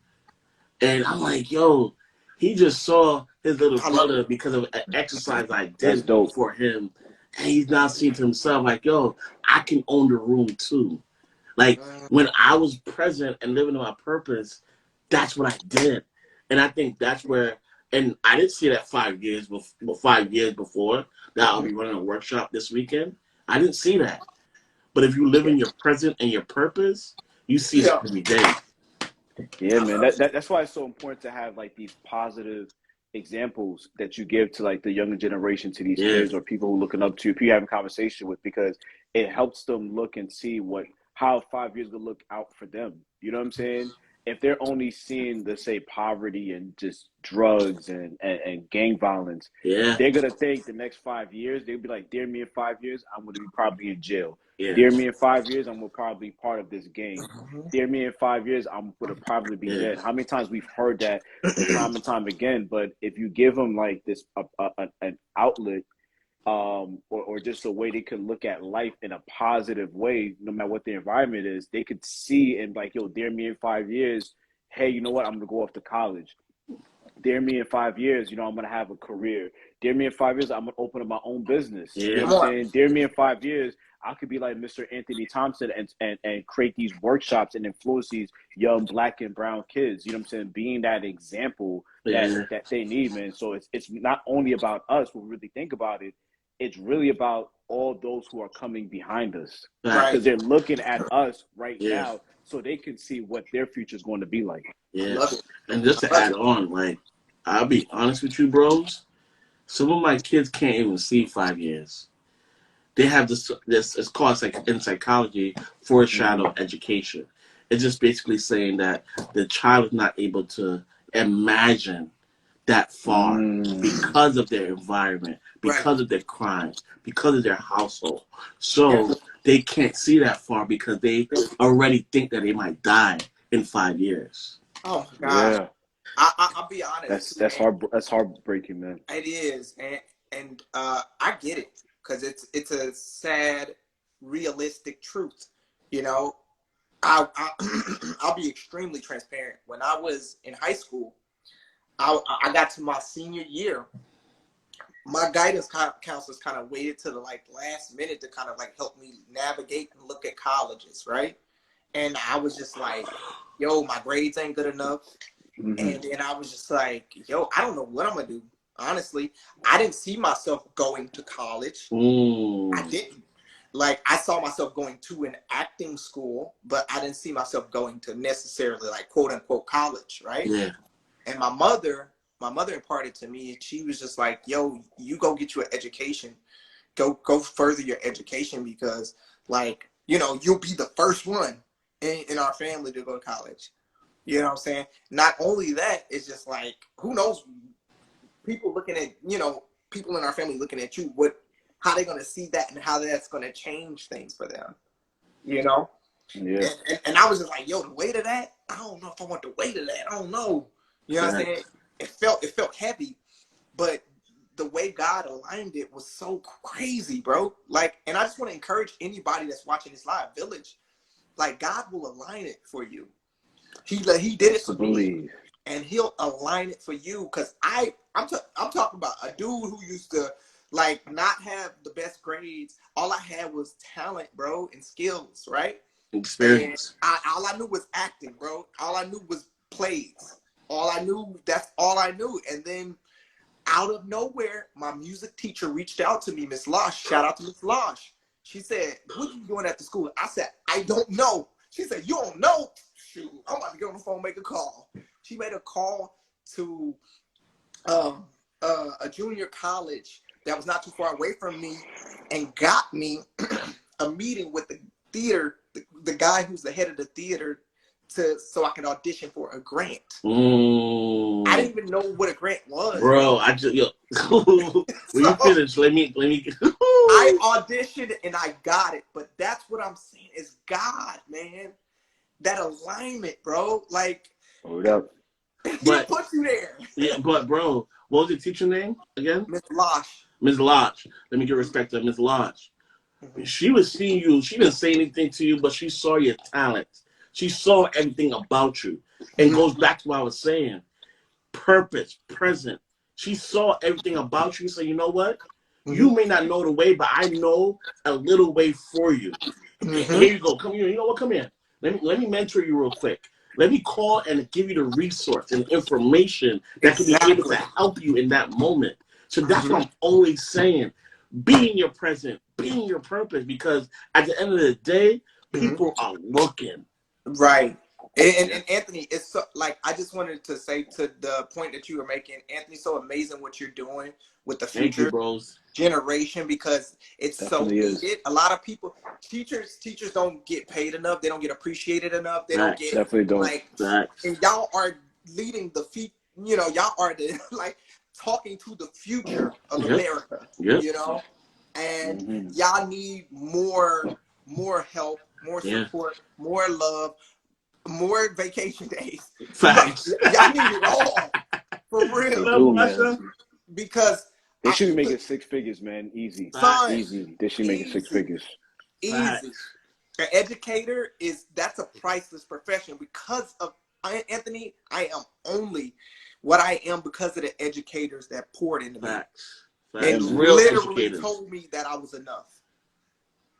And I'm like, yo, he just saw his little brother because of an exercise I did for him. And he's now seeing to himself like, yo, I can own the room too. Like when I was present and living my purpose, that's what I did. And I think that's where, and I didn't see that 5 years before that I'll be running a workshop this weekend. I didn't see that. But if you live in your present and your purpose, you see it every day. Yeah, man. That's why it's so important to have like these positive examples that you give to like the younger generation, to these kids or people who are looking up to you, people you have a conversation with, because it helps them look and see how 5 years will look out for them. You know what I'm saying? If they're only seeing the say poverty and just drugs and gang violence, they're gonna think the next 5 years they'll be like, dear me, in 5 years I'm gonna be probably in jail. Dear me, in 5 years I'm gonna probably be part of this gang. Dear me, in 5 years I'm gonna probably be dead. How many times we've heard that time and time again? But if you give them like this an outlet, or just a way they could look at life in a positive way, no matter what the environment is, they could see and like, yo, dear me, in 5 years, hey, you know what? I'm going to go off to college. Dear me, in 5 years, I'm going to have a career. Dear me, in 5 years, I'm going to open up my own business. You know what I'm saying? Dear me, in 5 years, I could be like Mr. Anthony Thompson and create these workshops and influence these young black and brown kids. You know what I'm saying? Being that example that they need, man. So it's not only about us when we really think about it. It's really about all those who are coming behind us, because they're looking at us right now, so they can see what their future is going to be like. And just to add on, like, I'll be honest with you, bros. Some of my kids can't even see 5 years. They have this it's called in psychology foreshadow education. It's just basically saying that the child is not able to imagine that far because of their environment, because of their crimes, because of their household. So they can't see that far because they already think that they might die in 5 years. Oh my God. Yeah. I'll be honest. That's heartbreaking, man. It is, and I get it, because it's a sad, realistic truth. I'll be extremely transparent. When I was in high school, I got to my senior year. My guidance counselors kind of waited to the last minute to kind of help me navigate and look at colleges, right? And I was just like, yo, my grades ain't good enough. And then I was just like, yo, I don't know what I'm gonna do. Honestly, I didn't see myself going to college. I didn't. I saw myself going to an acting school, but I didn't see myself going to necessarily quote unquote college, right? Yeah. And my mother imparted to me, she was just like, yo, you go get you an education. Go further your education, because you'll be the first one in our family to go to college. You know what I'm saying? Not only that, it's just who knows, people looking at, people in our family looking at you, how they're going to see that and how that's going to change things for them, Yeah. And I was just like, yo, the weight of that, I don't know if I want the weight of that. I don't know. You know what I'm saying? It felt heavy, but the way God aligned it was so crazy, bro. And I just want to encourage anybody that's watching this live, Village, like God will align it for you. He did it for me, and He'll align it for you. Cause I'm talking about a dude who used to like not have the best grades. All I had was talent, bro, and skills, right? Experience. And all I knew was acting, bro. All I knew was plays. That's all I knew. And then out of nowhere, my music teacher reached out to me, Miss Losh. Shout out to Miss Losh. She said, "What you doing at the school?" I said, "I don't know." She said, "You don't know? Shoot, I'm about to get on the phone and make a call." She made a call to a junior college that was not too far away from me and got me a meeting with the theater, the guy who's the head of the theater, so I could audition for a grant. I didn't even know what a grant was, bro. I just when you finish, let me. I auditioned and I got it, but that's what I'm saying is God, man. That alignment, bro. Like, He put you there. Yeah, but bro, what was your teacher name again? Miss Losh. Miss Lodge. Let me give respect to Miss Lodge. She was seeing you. She didn't say anything to you, but she saw your talent. She saw everything about you. And goes back to what I was saying. Purpose, present. She saw everything about you. So you know what? You may not know the way, but I know a little way for you. Here you go. Come here. You know what? Come here. Let me mentor you real quick. Let me call and give you the resource and information that can be able to help you in that moment. So that's what I'm always saying. Be in your present, be in your purpose, because at the end of the day, people are looking. Right. And Anthony, it's so, like, I just wanted to say to the point that you were making, Anthony, so amazing what you're doing with the future generation, because it's so needed. A lot of people, teachers don't get paid enough. They don't get appreciated enough. They don't get and y'all are leading the y'all are the, like, talking to the future of America, you know, and y'all need more help, more support, more love, more vacation days. Facts. Y'all need it all, for real. Man. Because they should be making six figures, man. Easy. Easy. They should be making 6 figures. Easy. An educator that's a priceless profession. Because of Anthony, I am only what I am because of the educators that poured into me. And literally told me that I was enough.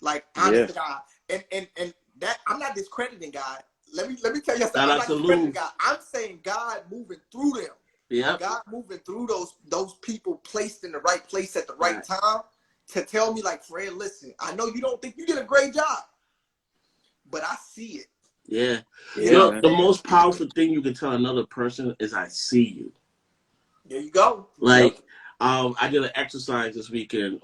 Like, honest to God. And that, I'm not discrediting God. Let me tell you something. I'm not discrediting God. I'm saying God moving through them. Yeah. God moving through those people placed in the right place at the right time to tell me, like, Fred, listen, I know you don't think you did a great job, but I see it. Yeah. You know, the most powerful thing you can tell another person is I see you. There you go. Like, I did an exercise this weekend,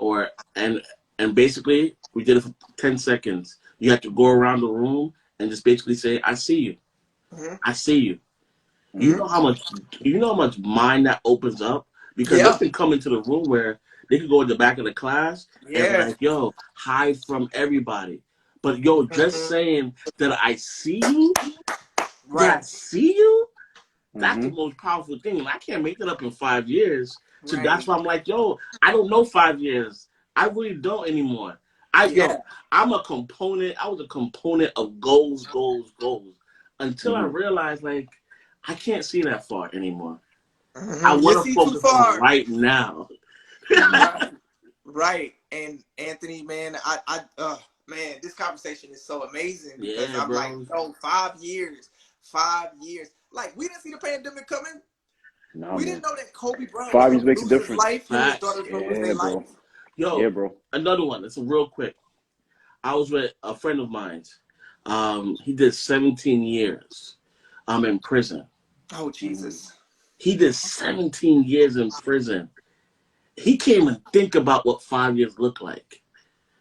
and basically we did it for 10 seconds. You have to go around the room and just basically say, I see you. I see you. You know how much mind that opens up? Because they can come into the room where they can go in the back of the class and be like, yo, hide from everybody. But yo, just saying that I see you, that I see you, that's the most powerful thing. And I can't make it up in 5 years. So that's why I'm like, yo, I don't know 5 years. I really don't anymore. I'm a component. I was a component of goals. Until I realized, like, I can't see that far anymore. I want to focus on right now. Right. And Anthony, man, man, this conversation is so amazing because I'm like, oh, 5 years. Like, we didn't see the pandemic coming. We didn't know that Kobe Bryant 5 years makes a difference. Life, his daughter's gonna lose their life. Yo, bro. Another one. It's real quick. I was with a friend of mine. He did 17 years. In prison. Oh, Jesus. He did 17 years in prison. He can't even think about what 5 years look like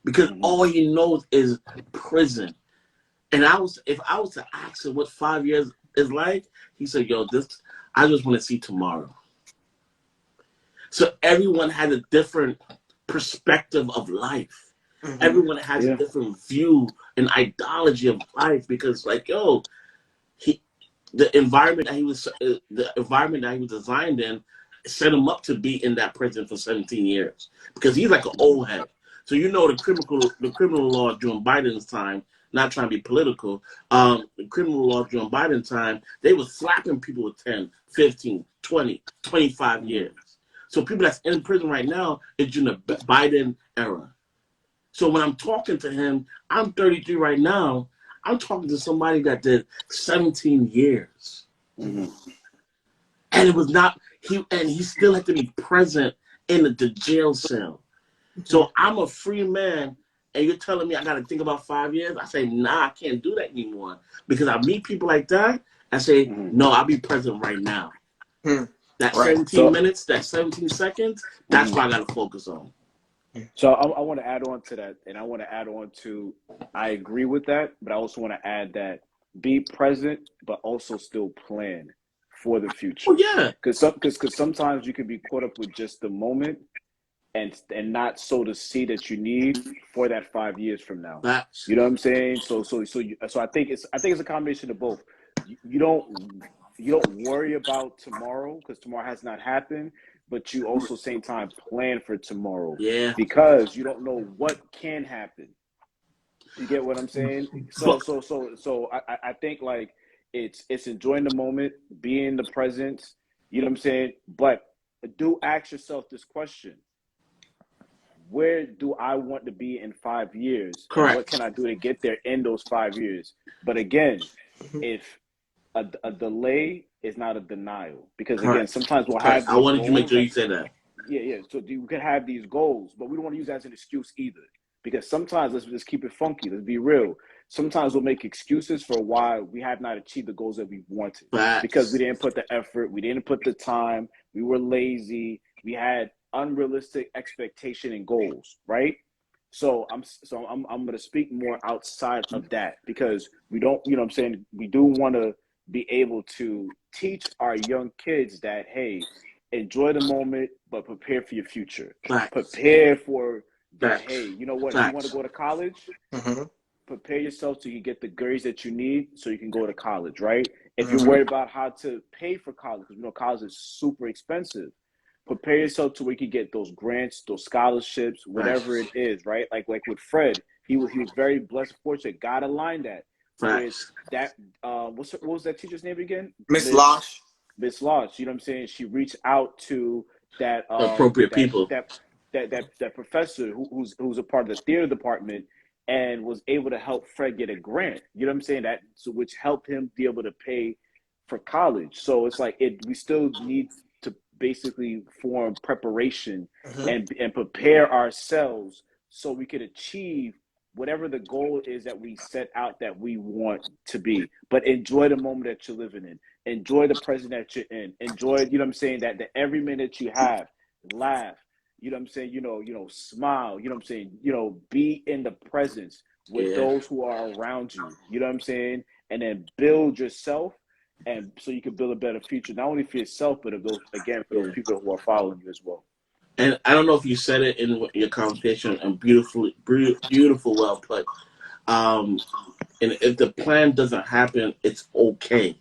because all he knows is prison. And if I was to ask him what 5 years is like, he said, yo, I just want to see tomorrow. So everyone had a different perspective of life. Everyone has a different view and ideology of life because, like, yo, the environment that he was designed in set him up to be in that prison for 17 years because he's like an old head. So you know the criminal law during Biden's time, not trying to be political, the criminal law during Biden time, they were slapping people with 10, 15, 20, 25 years. So people that's in prison right now is during the Biden era. So when I'm talking to him, I'm 33 right now. I'm talking to somebody that did 17 years. Mm-hmm. And it was not, he still had to be present in the jail cell. So I'm a free man, and you're telling me I got to think about 5 years? I say, nah, I can't do that anymore. Because I meet people like that, I say, no, I'll be present right now. That 17 minutes, that 17 seconds, that's what I got to focus on. So I want to add on to that, and I want to add on to, I agree with that, but I also want to add that be present, but also still plan for the future. Oh, yeah. Because sometimes you can be caught up with just the moment and not sow the seed that you need for that 5 years from now. That's, you know what I'm saying? So I think it's a combination of both. You don't worry about tomorrow because tomorrow has not happened, but you also same time plan for tomorrow. Yeah. Because you don't know what can happen. You get what I'm saying? So I think like it's enjoying the moment, being in the present. You know what I'm saying? But do ask yourself this question: where do I want to be in 5 years? Correct. And what can I do to get there in those 5 years? But again, if a delay is not a denial, because again, sometimes we'll have. I wanted to make sure you said that. Yeah. So you can have these goals, but we don't want to use that as an excuse either. Because sometimes, let's just keep it funky. Let's be real. Sometimes we'll make excuses for why we have not achieved the goals that we wanted. Facts. Because we didn't put the effort, we didn't put the time, we were lazy, we had unrealistic expectation and goals, right? So I'm going to speak more outside of that, because we don't, you know what I'm saying, we do want to be able to teach our young kids that, hey, enjoy the moment, but prepare for your future. Facts. Prepare for that. Facts. Hey, you know what? Facts. You want to go to college? Prepare yourself so you get the grades that you need so you can go to college, right? If you're worried about how to pay for college, because college is super expensive, prepare yourself to where you can get those grants, those scholarships, whatever it is, right? Like with Fred, he was very blessed, fortunate. God aligned that. With that, what was that teacher's name again? Miss Losh. Miss Losh, you know what I'm saying? She reached out to that appropriate people. That professor who's a part of the theater department and was able to help Fred get a grant. You know what I'm saying? Which helped him be able to pay for college. So it's like we still need to basically form preparation and prepare ourselves so we could achieve whatever the goal is that we set out that we want to be. But enjoy the moment that you're living in. Enjoy the present that you're in. Enjoy, you know what I'm saying, that every minute you have, laugh, you know what I'm saying, smile, you know what I'm saying, be in the presence with those who are around you, you know what I'm saying, and then build yourself, and so you can build a better future, not only for yourself, but for those people who are following you as well. And I don't know if you said it in your conversation, and beautiful, well put. And if the plan doesn't happen, it's okay.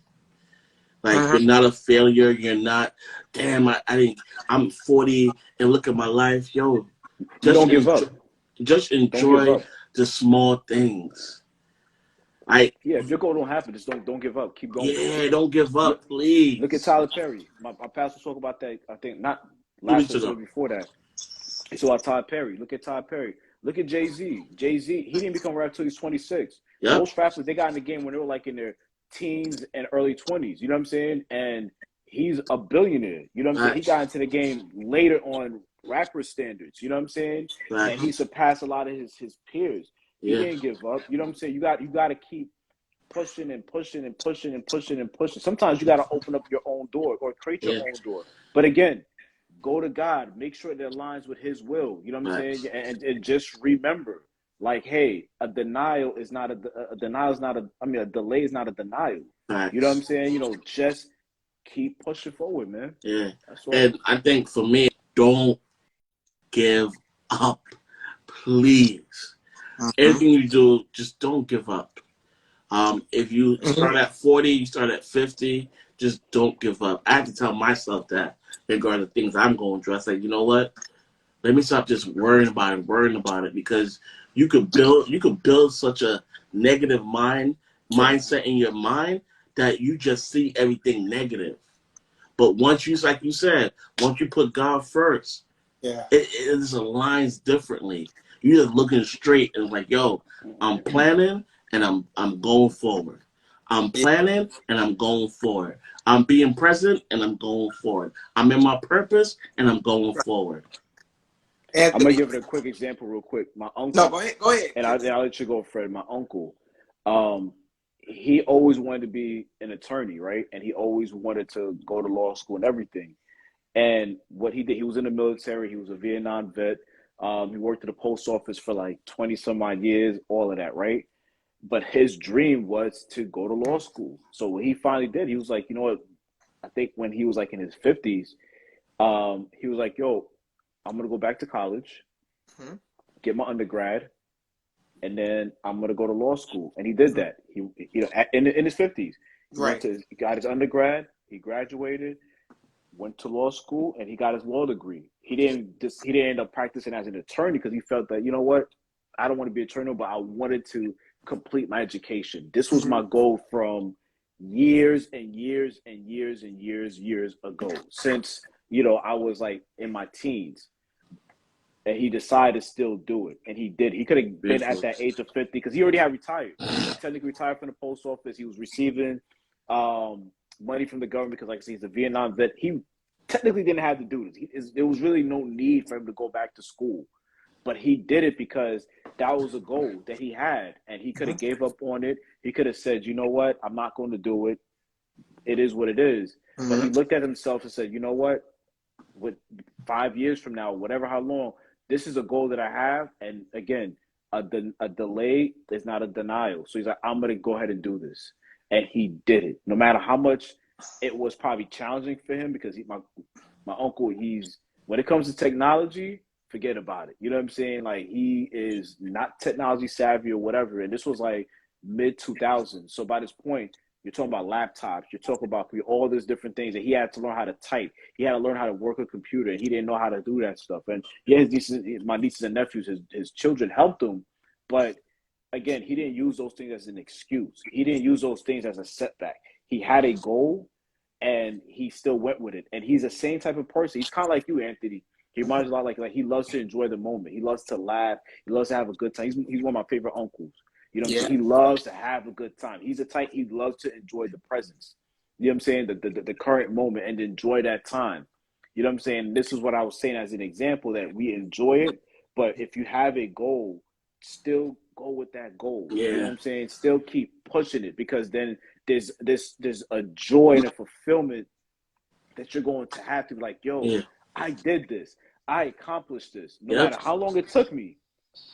Like, you're not a failure. You're not, damn, I'm 40 and look at my life. Yo, just don't give up. Just enjoy the small things. Like, if your goal don't happen, just don't give up. Keep going. Yeah, don't give up, please. Look at Tyler Perry. My pastor spoke about that, I think, not last week, before that. He saw Tyler Perry. Look at Tyler Perry. Look at Jay-Z. Jay-Z, he didn't become a rapper until he's 26. Yep. Most rappers, they got in the game when they were like in their teens and early 20s. You know what I'm saying? And he's a billionaire. You know what I'm saying? He got into the game later on rapper standards. You know what I'm saying? And he surpassed a lot of his peers. He didn't give up. You know what I'm saying? You got to keep pushing and pushing and pushing and pushing and pushing. Sometimes you got to open up your own door or create your own door. But again, go to God. Make sure it aligns with His will. You know what I'm saying? And just remember, like, hey, a delay is not a denial. You know what I'm saying? Just keep pushing forward, man. Yeah. And I think for me, don't give up, please. Everything you do, just don't give up. If you start at 40, you start at 50, just don't give up. I have to tell myself that regarding the things I'm going through. I say, you know what? Let me stop just worrying about it, because you could build such a negative mindset in your mind that you just see everything negative. But once you, like you said, once you put God first, it just aligns differently. You're just looking straight and like, yo, I'm planning and I'm going forward. I'm planning and I'm going forward. I'm being present and I'm going forward. I'm in my purpose and I'm going forward. I'm gonna give it a quick example, real quick. My uncle. No, go ahead. And I'll let you go, Fred. My uncle, he always wanted to be an attorney, right? And he always wanted to go to law school and everything. And what he did, he was in the military. He was a Vietnam vet. He worked at the post office for like 20 some odd years, all of that, right? But his dream was to go to law school. So what he finally did, he was like, you know what? I think when he was like in his 50s, he was like, yo, I'm going to go back to college, get my undergrad, and then I'm going to go to law school. And he did that. He, in his 50s, he got his undergrad, he graduated, went to law school, and he got his law degree. He didn't end up practicing as an attorney because he felt that, you know what, I don't want to be an attorney, but I wanted to complete my education. This was my goal from years and years and years and years ago, since I was like in my teens. And he decided to still do it, and he did. He could have been at that age of 50 because he already had retired. He technically retired from the post office. He was receiving money from the government because, like I said, he's a Vietnam vet. He technically didn't have to do this. There was really no need for him to go back to school, but he did it because that was a goal that he had, and he could have gave up on it. He could have said, you know what, I'm not going to do it. It is what it is. But he looked at himself and said, you know what, with 5 years from now, whatever, how long, this is a goal that I have. And again, a delay is not a denial. So he's like, I'm going to go ahead and do this. And he did it. No matter how much it was probably challenging for him, because my uncle, when it comes to technology, forget about it. You know what I'm saying? Like, he is not technology savvy or whatever. And this was like mid 2000s. So by this point, you're talking about laptops. You're talking about all these different things that he had to learn how to type. He had to learn how to work a computer. And he didn't know how to do that stuff. And yeah, my nieces and nephews, his children helped him. But again, he didn't use those things as an excuse. He didn't use those things as a setback. He had a goal, and he still went with it. And he's the same type of person. He's kind of like you, Anthony. He reminds me a lot like he loves to enjoy the moment. He loves to laugh. He loves to have a good time. He's one of my favorite uncles. You know what I'm saying? He loves to have a good time. He's a type, he loves to enjoy the presence. You know what I'm saying? The current moment, and enjoy that time. You know what I'm saying? This is what I was saying as an example, that we enjoy it, but if you have a goal, still go with that goal. Yeah. You know what I'm saying? Still keep pushing it, because then there's a joy and a fulfillment that you're going to have to be like, yo, I did this. I accomplished this. No matter how long it took me,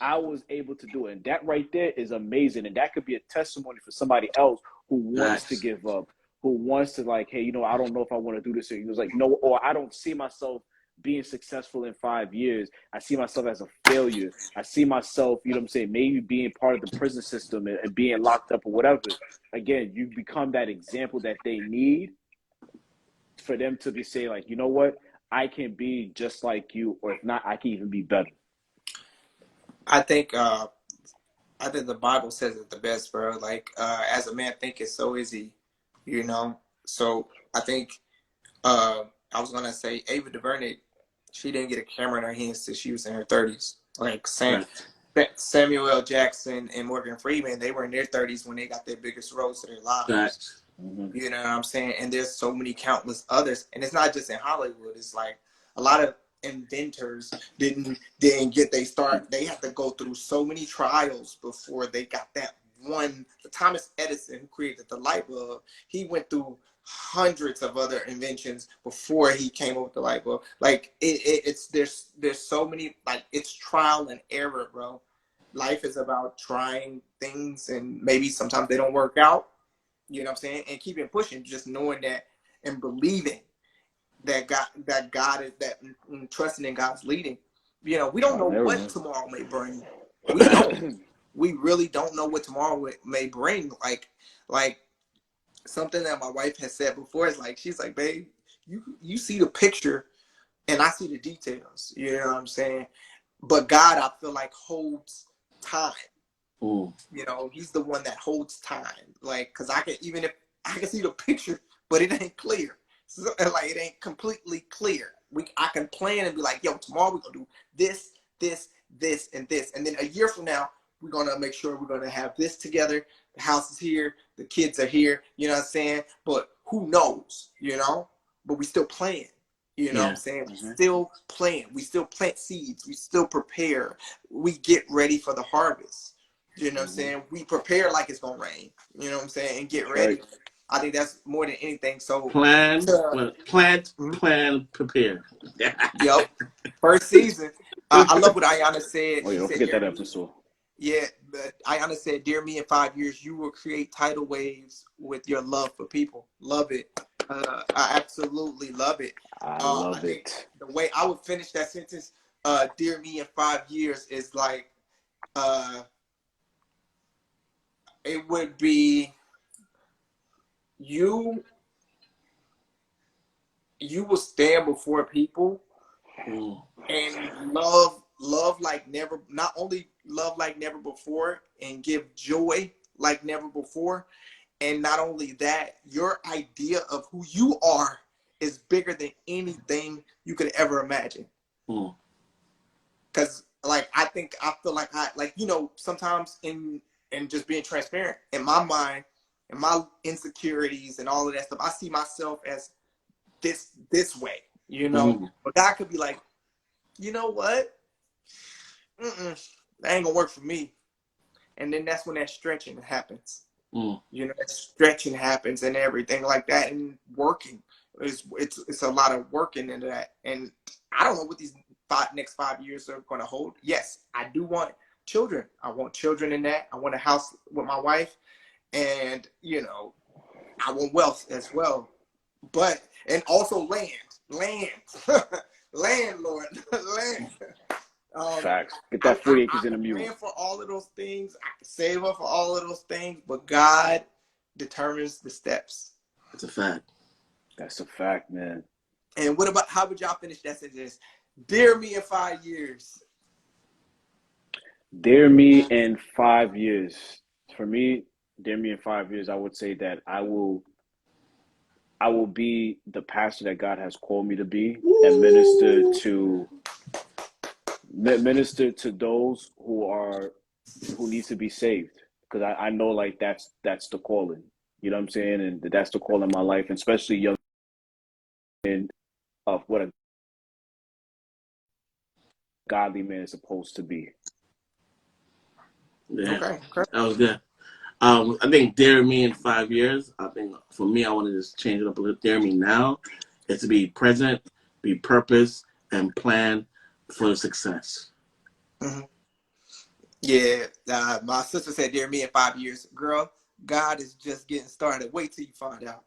I was able to do it. And that right there is amazing. And that could be a testimony for somebody else who wants to give up, who wants to like, hey, I don't know if I want to do this. He was like, no, or I don't see myself being successful in 5 years. I see myself as a failure. I see myself, you know what I'm saying, maybe being part of the prison system and being locked up or whatever. Again, you become that example that they need for them to be saying, like, you know what, I can be just like you, or if not, I can even be better. I think the Bible says it the best, bro. Like, as a man thinketh, so is he. So I think I was gonna say Ava DuVernay, she didn't get a camera in her hands till she was in her 30s. Like Samuel L. Jackson and Morgan Freeman, they were in their 30s when they got their biggest roles of their lives. You know what I'm saying? And there's so many countless others, and it's not just in Hollywood. It's like a lot of inventors didn't get they start. They have to go through so many trials before they got that one. Thomas Edison, who created the light bulb, he went through hundreds of other inventions before he came up with the light bulb. Like there's so many, like, it's trial and error, bro. Life is about trying things, and maybe sometimes they don't work out. You know what I'm saying? And keeping pushing, just knowing that and believing that God is that, and trusting in God's leading. We don't know what tomorrow may bring. We don't. We really don't know what tomorrow may bring. Like something that my wife has said before is like, she's like, babe, you see the picture and I see the details. You know what I'm saying? But God, I feel like, holds time. Mm. You know, he's the one that holds time. Like, cause I can, even if I can see the picture, but it ain't clear. So, like, it ain't completely clear. I can plan and be like, yo, tomorrow we're gonna do this, this, this, and this. And then a year from now, we're gonna make sure we're gonna have this together. The house is here, the kids are here, you know what I'm saying? But who knows, you know? But we still plan. You know what I'm saying? We still plant. We still plant seeds. We still prepare. We get ready for the harvest. You know what I'm saying? We prepare like it's gonna rain. You know what I'm saying? And get ready. Right. I think that's more than anything. So Plant, prepare. Yep. First season. I love what Ayana said. Oh, yeah, She don't said, forget that episode. yeah, but Ayana said, dear me, in 5 years, you will create tidal waves with your love for people. Love it. I absolutely love it. I I love think it. the way I would finish that sentence, dear me, in 5 years, is like, it would be you will stand before people and love like never, not only love like never before and give joy like never before, and not only that, your idea of who you are is bigger than anything you could ever imagine. Because like I feel like you know, sometimes in just being transparent, in my mind and my insecurities and all of that stuff, I see myself as this way, you know. But God could be like, you know what? That ain't gonna work for me. And then that's when that stretching happens. You know, that stretching happens and everything like that, and working. It's a lot of working into that. And I don't know what these next 5 years are going to hold. Yes, I do want children. I want children in that. I want a house with my wife, and you know, I want wealth as well. But and also land, landlord, land. Facts. Get that 40 acres in a I mule. plan for all of those things. I can save up for all of those things, but God determines the steps. That's a fact. That's a fact, man. And what about, how would y'all finish that sentence? Dear me in 5 years. Dear me in 5 years. For me, dear me in 5 years, I would say that I will be the pastor that God has called me to be, and minister to those who needs to be saved, because I know like that's the calling, you know what I'm saying, and that's the call in my life, and especially young men, of what a godly man is supposed to be. Yeah, Okay. that was good. I think dare me in 5 years. I think for me, I want to just change it up a little. Dare me now is to be present, be purpose, and plan for success. Yeah, my sister said, dear me in 5 years. Girl, God is just getting started. Wait till you find out.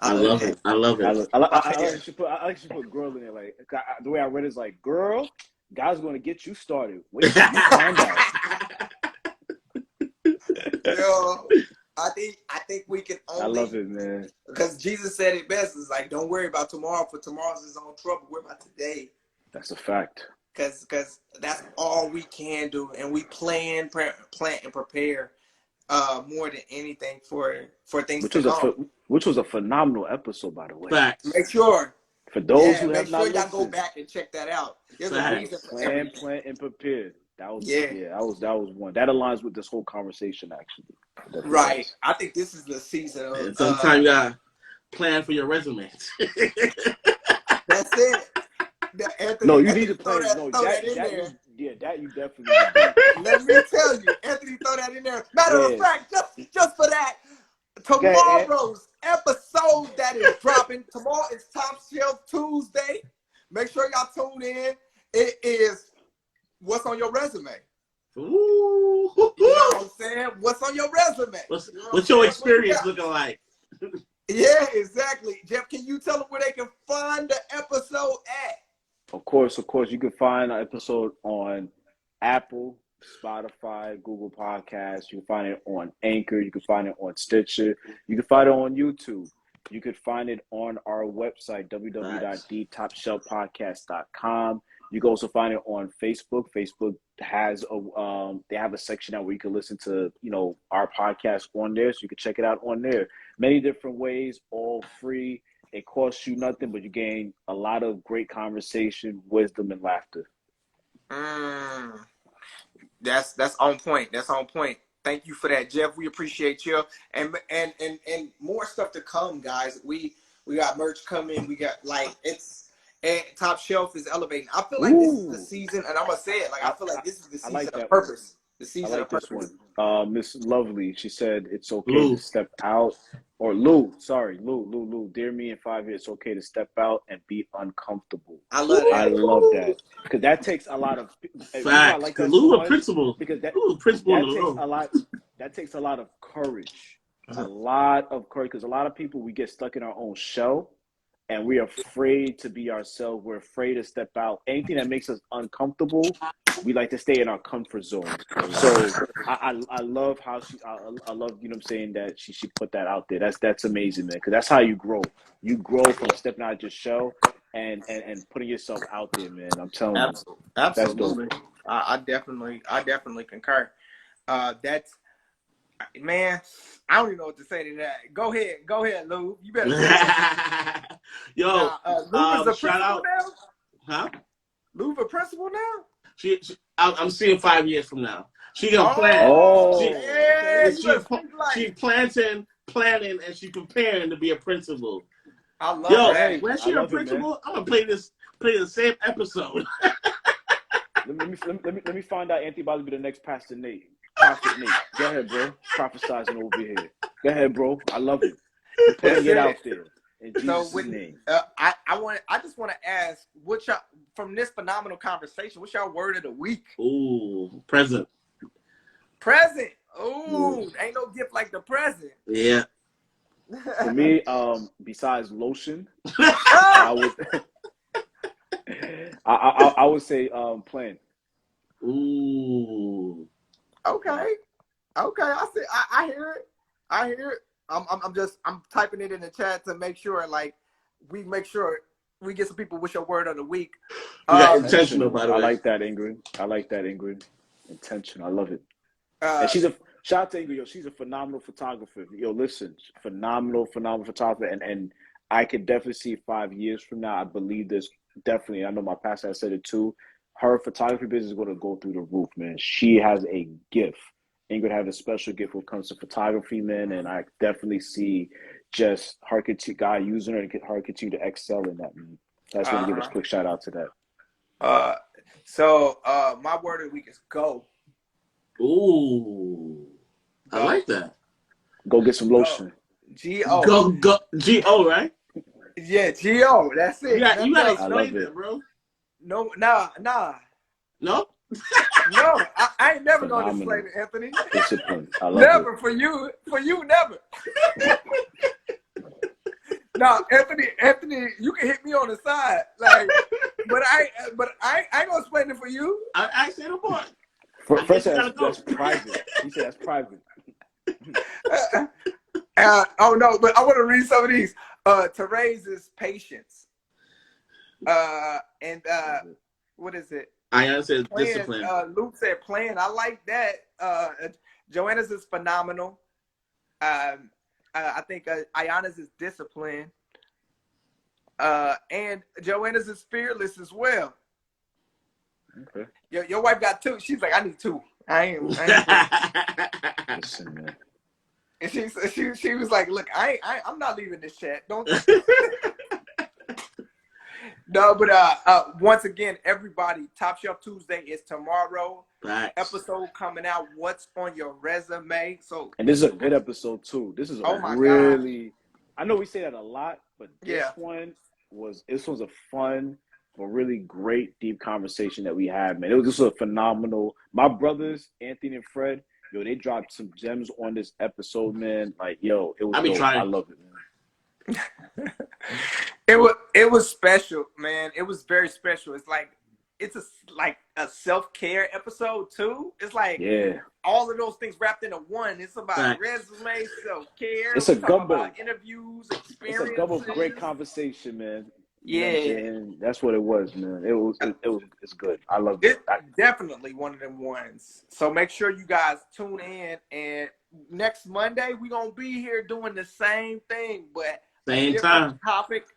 I love it. I love it. I like to put girl in there, like the way I read it is like, girl, God's going to get you started. Wait till you find out. Yo, I think we can only. I love it, man. Because Jesus said it best. It's like, don't worry about tomorrow, for tomorrow's his own trouble. Worry about today. That's a fact. Because that's all we can do, and we plan and prepare more than anything for things to come. Which was a phenomenal episode, by the way. Facts. Make sure. For those who make have sure not y'all go listened, back and check that out. There's a Facts. reason for plan, everything. and prepare. That was Yeah. That was one that aligns with this whole conversation, actually. Right. Does. I think this is the season of. And sometimes you gotta plan for your resume. That's it. Anthony, No, you need to plan. Throw that in there. That you definitely do. Let me tell you, Anthony, throw that in there. Matter of fact, just for that, tomorrow's episode that is dropping. Tomorrow is Top Shelf Tuesday. Make sure y'all tune in. It is what's on your resume. Ooh. You know what I'm saying? What's on your resume? What's your experience looking like? Yeah, exactly. Jeff, can you tell them where they can find the episode at? Of course. You can find our episode on Apple, Spotify, Google Podcasts. You can find it on Anchor. You can find it on Stitcher. You can find it on YouTube. You can find it on our website, www.thetopshelfpodcast.com. You can also find it on Facebook. Facebook has they have a section now where you can listen to, our podcast on there. So you can check it out on there. Many different ways, all free. It costs you nothing, but you gain a lot of great conversation, wisdom, and laughter. That's on point. That's on point. Thank you for that, Jeff. We appreciate you. And more stuff to come, guys. We got merch coming. We got and Top Shelf is elevating. I feel like this is the season, and I'm gonna say it. I feel like this is the season of purpose. The season of purpose. This one. Miss Lovely, she said it's okay to step out. Or Lou, dear me in 5 years, it's okay to step out and be uncomfortable. I love that. I love that. Because that takes a lot of facts. Like Lou a principal. Because that takes a lot of courage. A lot of courage. Because a lot of people, we get stuck in our own shell and we're afraid to be ourselves. We're afraid to step out. Anything that makes us uncomfortable, we like to stay in our comfort zone. So I love how I love, that she put that out there. That's amazing, man. Because that's how you grow. You grow from stepping out of your shell and putting yourself out there, man. I'm telling you. Absolutely. I definitely concur. Man, I don't even know what to say to that. Go ahead, Lou. You better say it. Yo, Lou is a shout out. now? Huh? Lou a principal now? I'm seeing 5 years from now. She gonna plan. She's planning, and she's preparing to be a principal. I love that. When she a principal, I'm gonna play the same episode. let me find out Anthony about to be the next Pastor Nate. Prophet Nate. Go ahead, bro. Prophesizing over here. Go ahead, bro. I love it. Putting it out there. In Jesus' name. I just want to ask, from this phenomenal conversation, what's your word of the week? Ooh, present. Present. Ooh, ain't no gift like the present. Yeah. For me, besides lotion, I would say plan. Ooh. Okay. I hear it. I'm typing it in the chat to make sure we get some people with your word of the week. Intentional, by the way. I like that, Ingrid. Intentional. I love it. And shout out to Ingrid. Yo, she's a phenomenal photographer. Yo, listen, phenomenal photographer. And I could definitely see 5 years from now. I believe this definitely. I know my pastor has said it too. Her photography business is going to go through the roof, man. She has a gift. Ingrid has a special gift when it comes to photography, man. And I definitely see just her God using her and her continue to excel in that, man. So I just want to give a quick shout out to that. So my word of the week is go. Ooh. I like that. Go get some lotion. G-O. Go. G-O, right? Yeah, G-O. That's it. You gotta explain it, bro. No, nah. No? No, I ain't never going to explain it, Anthony. Discipline. I love never it. For you, never. No, Anthony, you can hit me on the side, but I ain't gonna explain it for you. I said a part. First, that's private. He said that's private. Oh no, but I want to read some of these. Therese patience. And what is it? I said discipline. Luke said plan. I like that. Joanna's is phenomenal. I think Ayana's is discipline. And Joanna's is fearless as well. Okay. Your wife got two. She's like, I need two. I ain't Listen, man. And she was like, look, I'm not leaving this chat. Don't. No, but once again, everybody, Top Shelf Tuesday is tomorrow. Right. Episode coming out. What's on your resume? And this is a good episode too. This is God. I know we say that a lot, but this one was a fun, but really great, deep conversation that we had, man. This was a phenomenal. My brothers, Anthony and Fred, they dropped some gems on this episode, man. Like, it was dope. I love it, man. It was special, man. It was very special. It's a self-care episode too. It's like all of those things wrapped into one. It's about resume, self-care. It's a gumbo. About interviews, experiences. It's a gumbo of great conversation, man. You know what I'm Yeah. saying? That's what it was, man. It's good. I love It's it. definitely one of them ones. So make sure you guys tune in. And next Monday, we're going to be here doing the same thing, but a Same different time. topic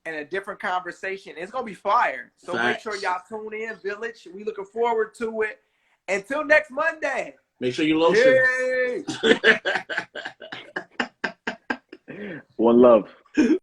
and a different conversation. It's going to be fire. So make sure y'all tune in, Village. We looking forward to it. Until next Monday. Make sure you lotion. Yay! One love.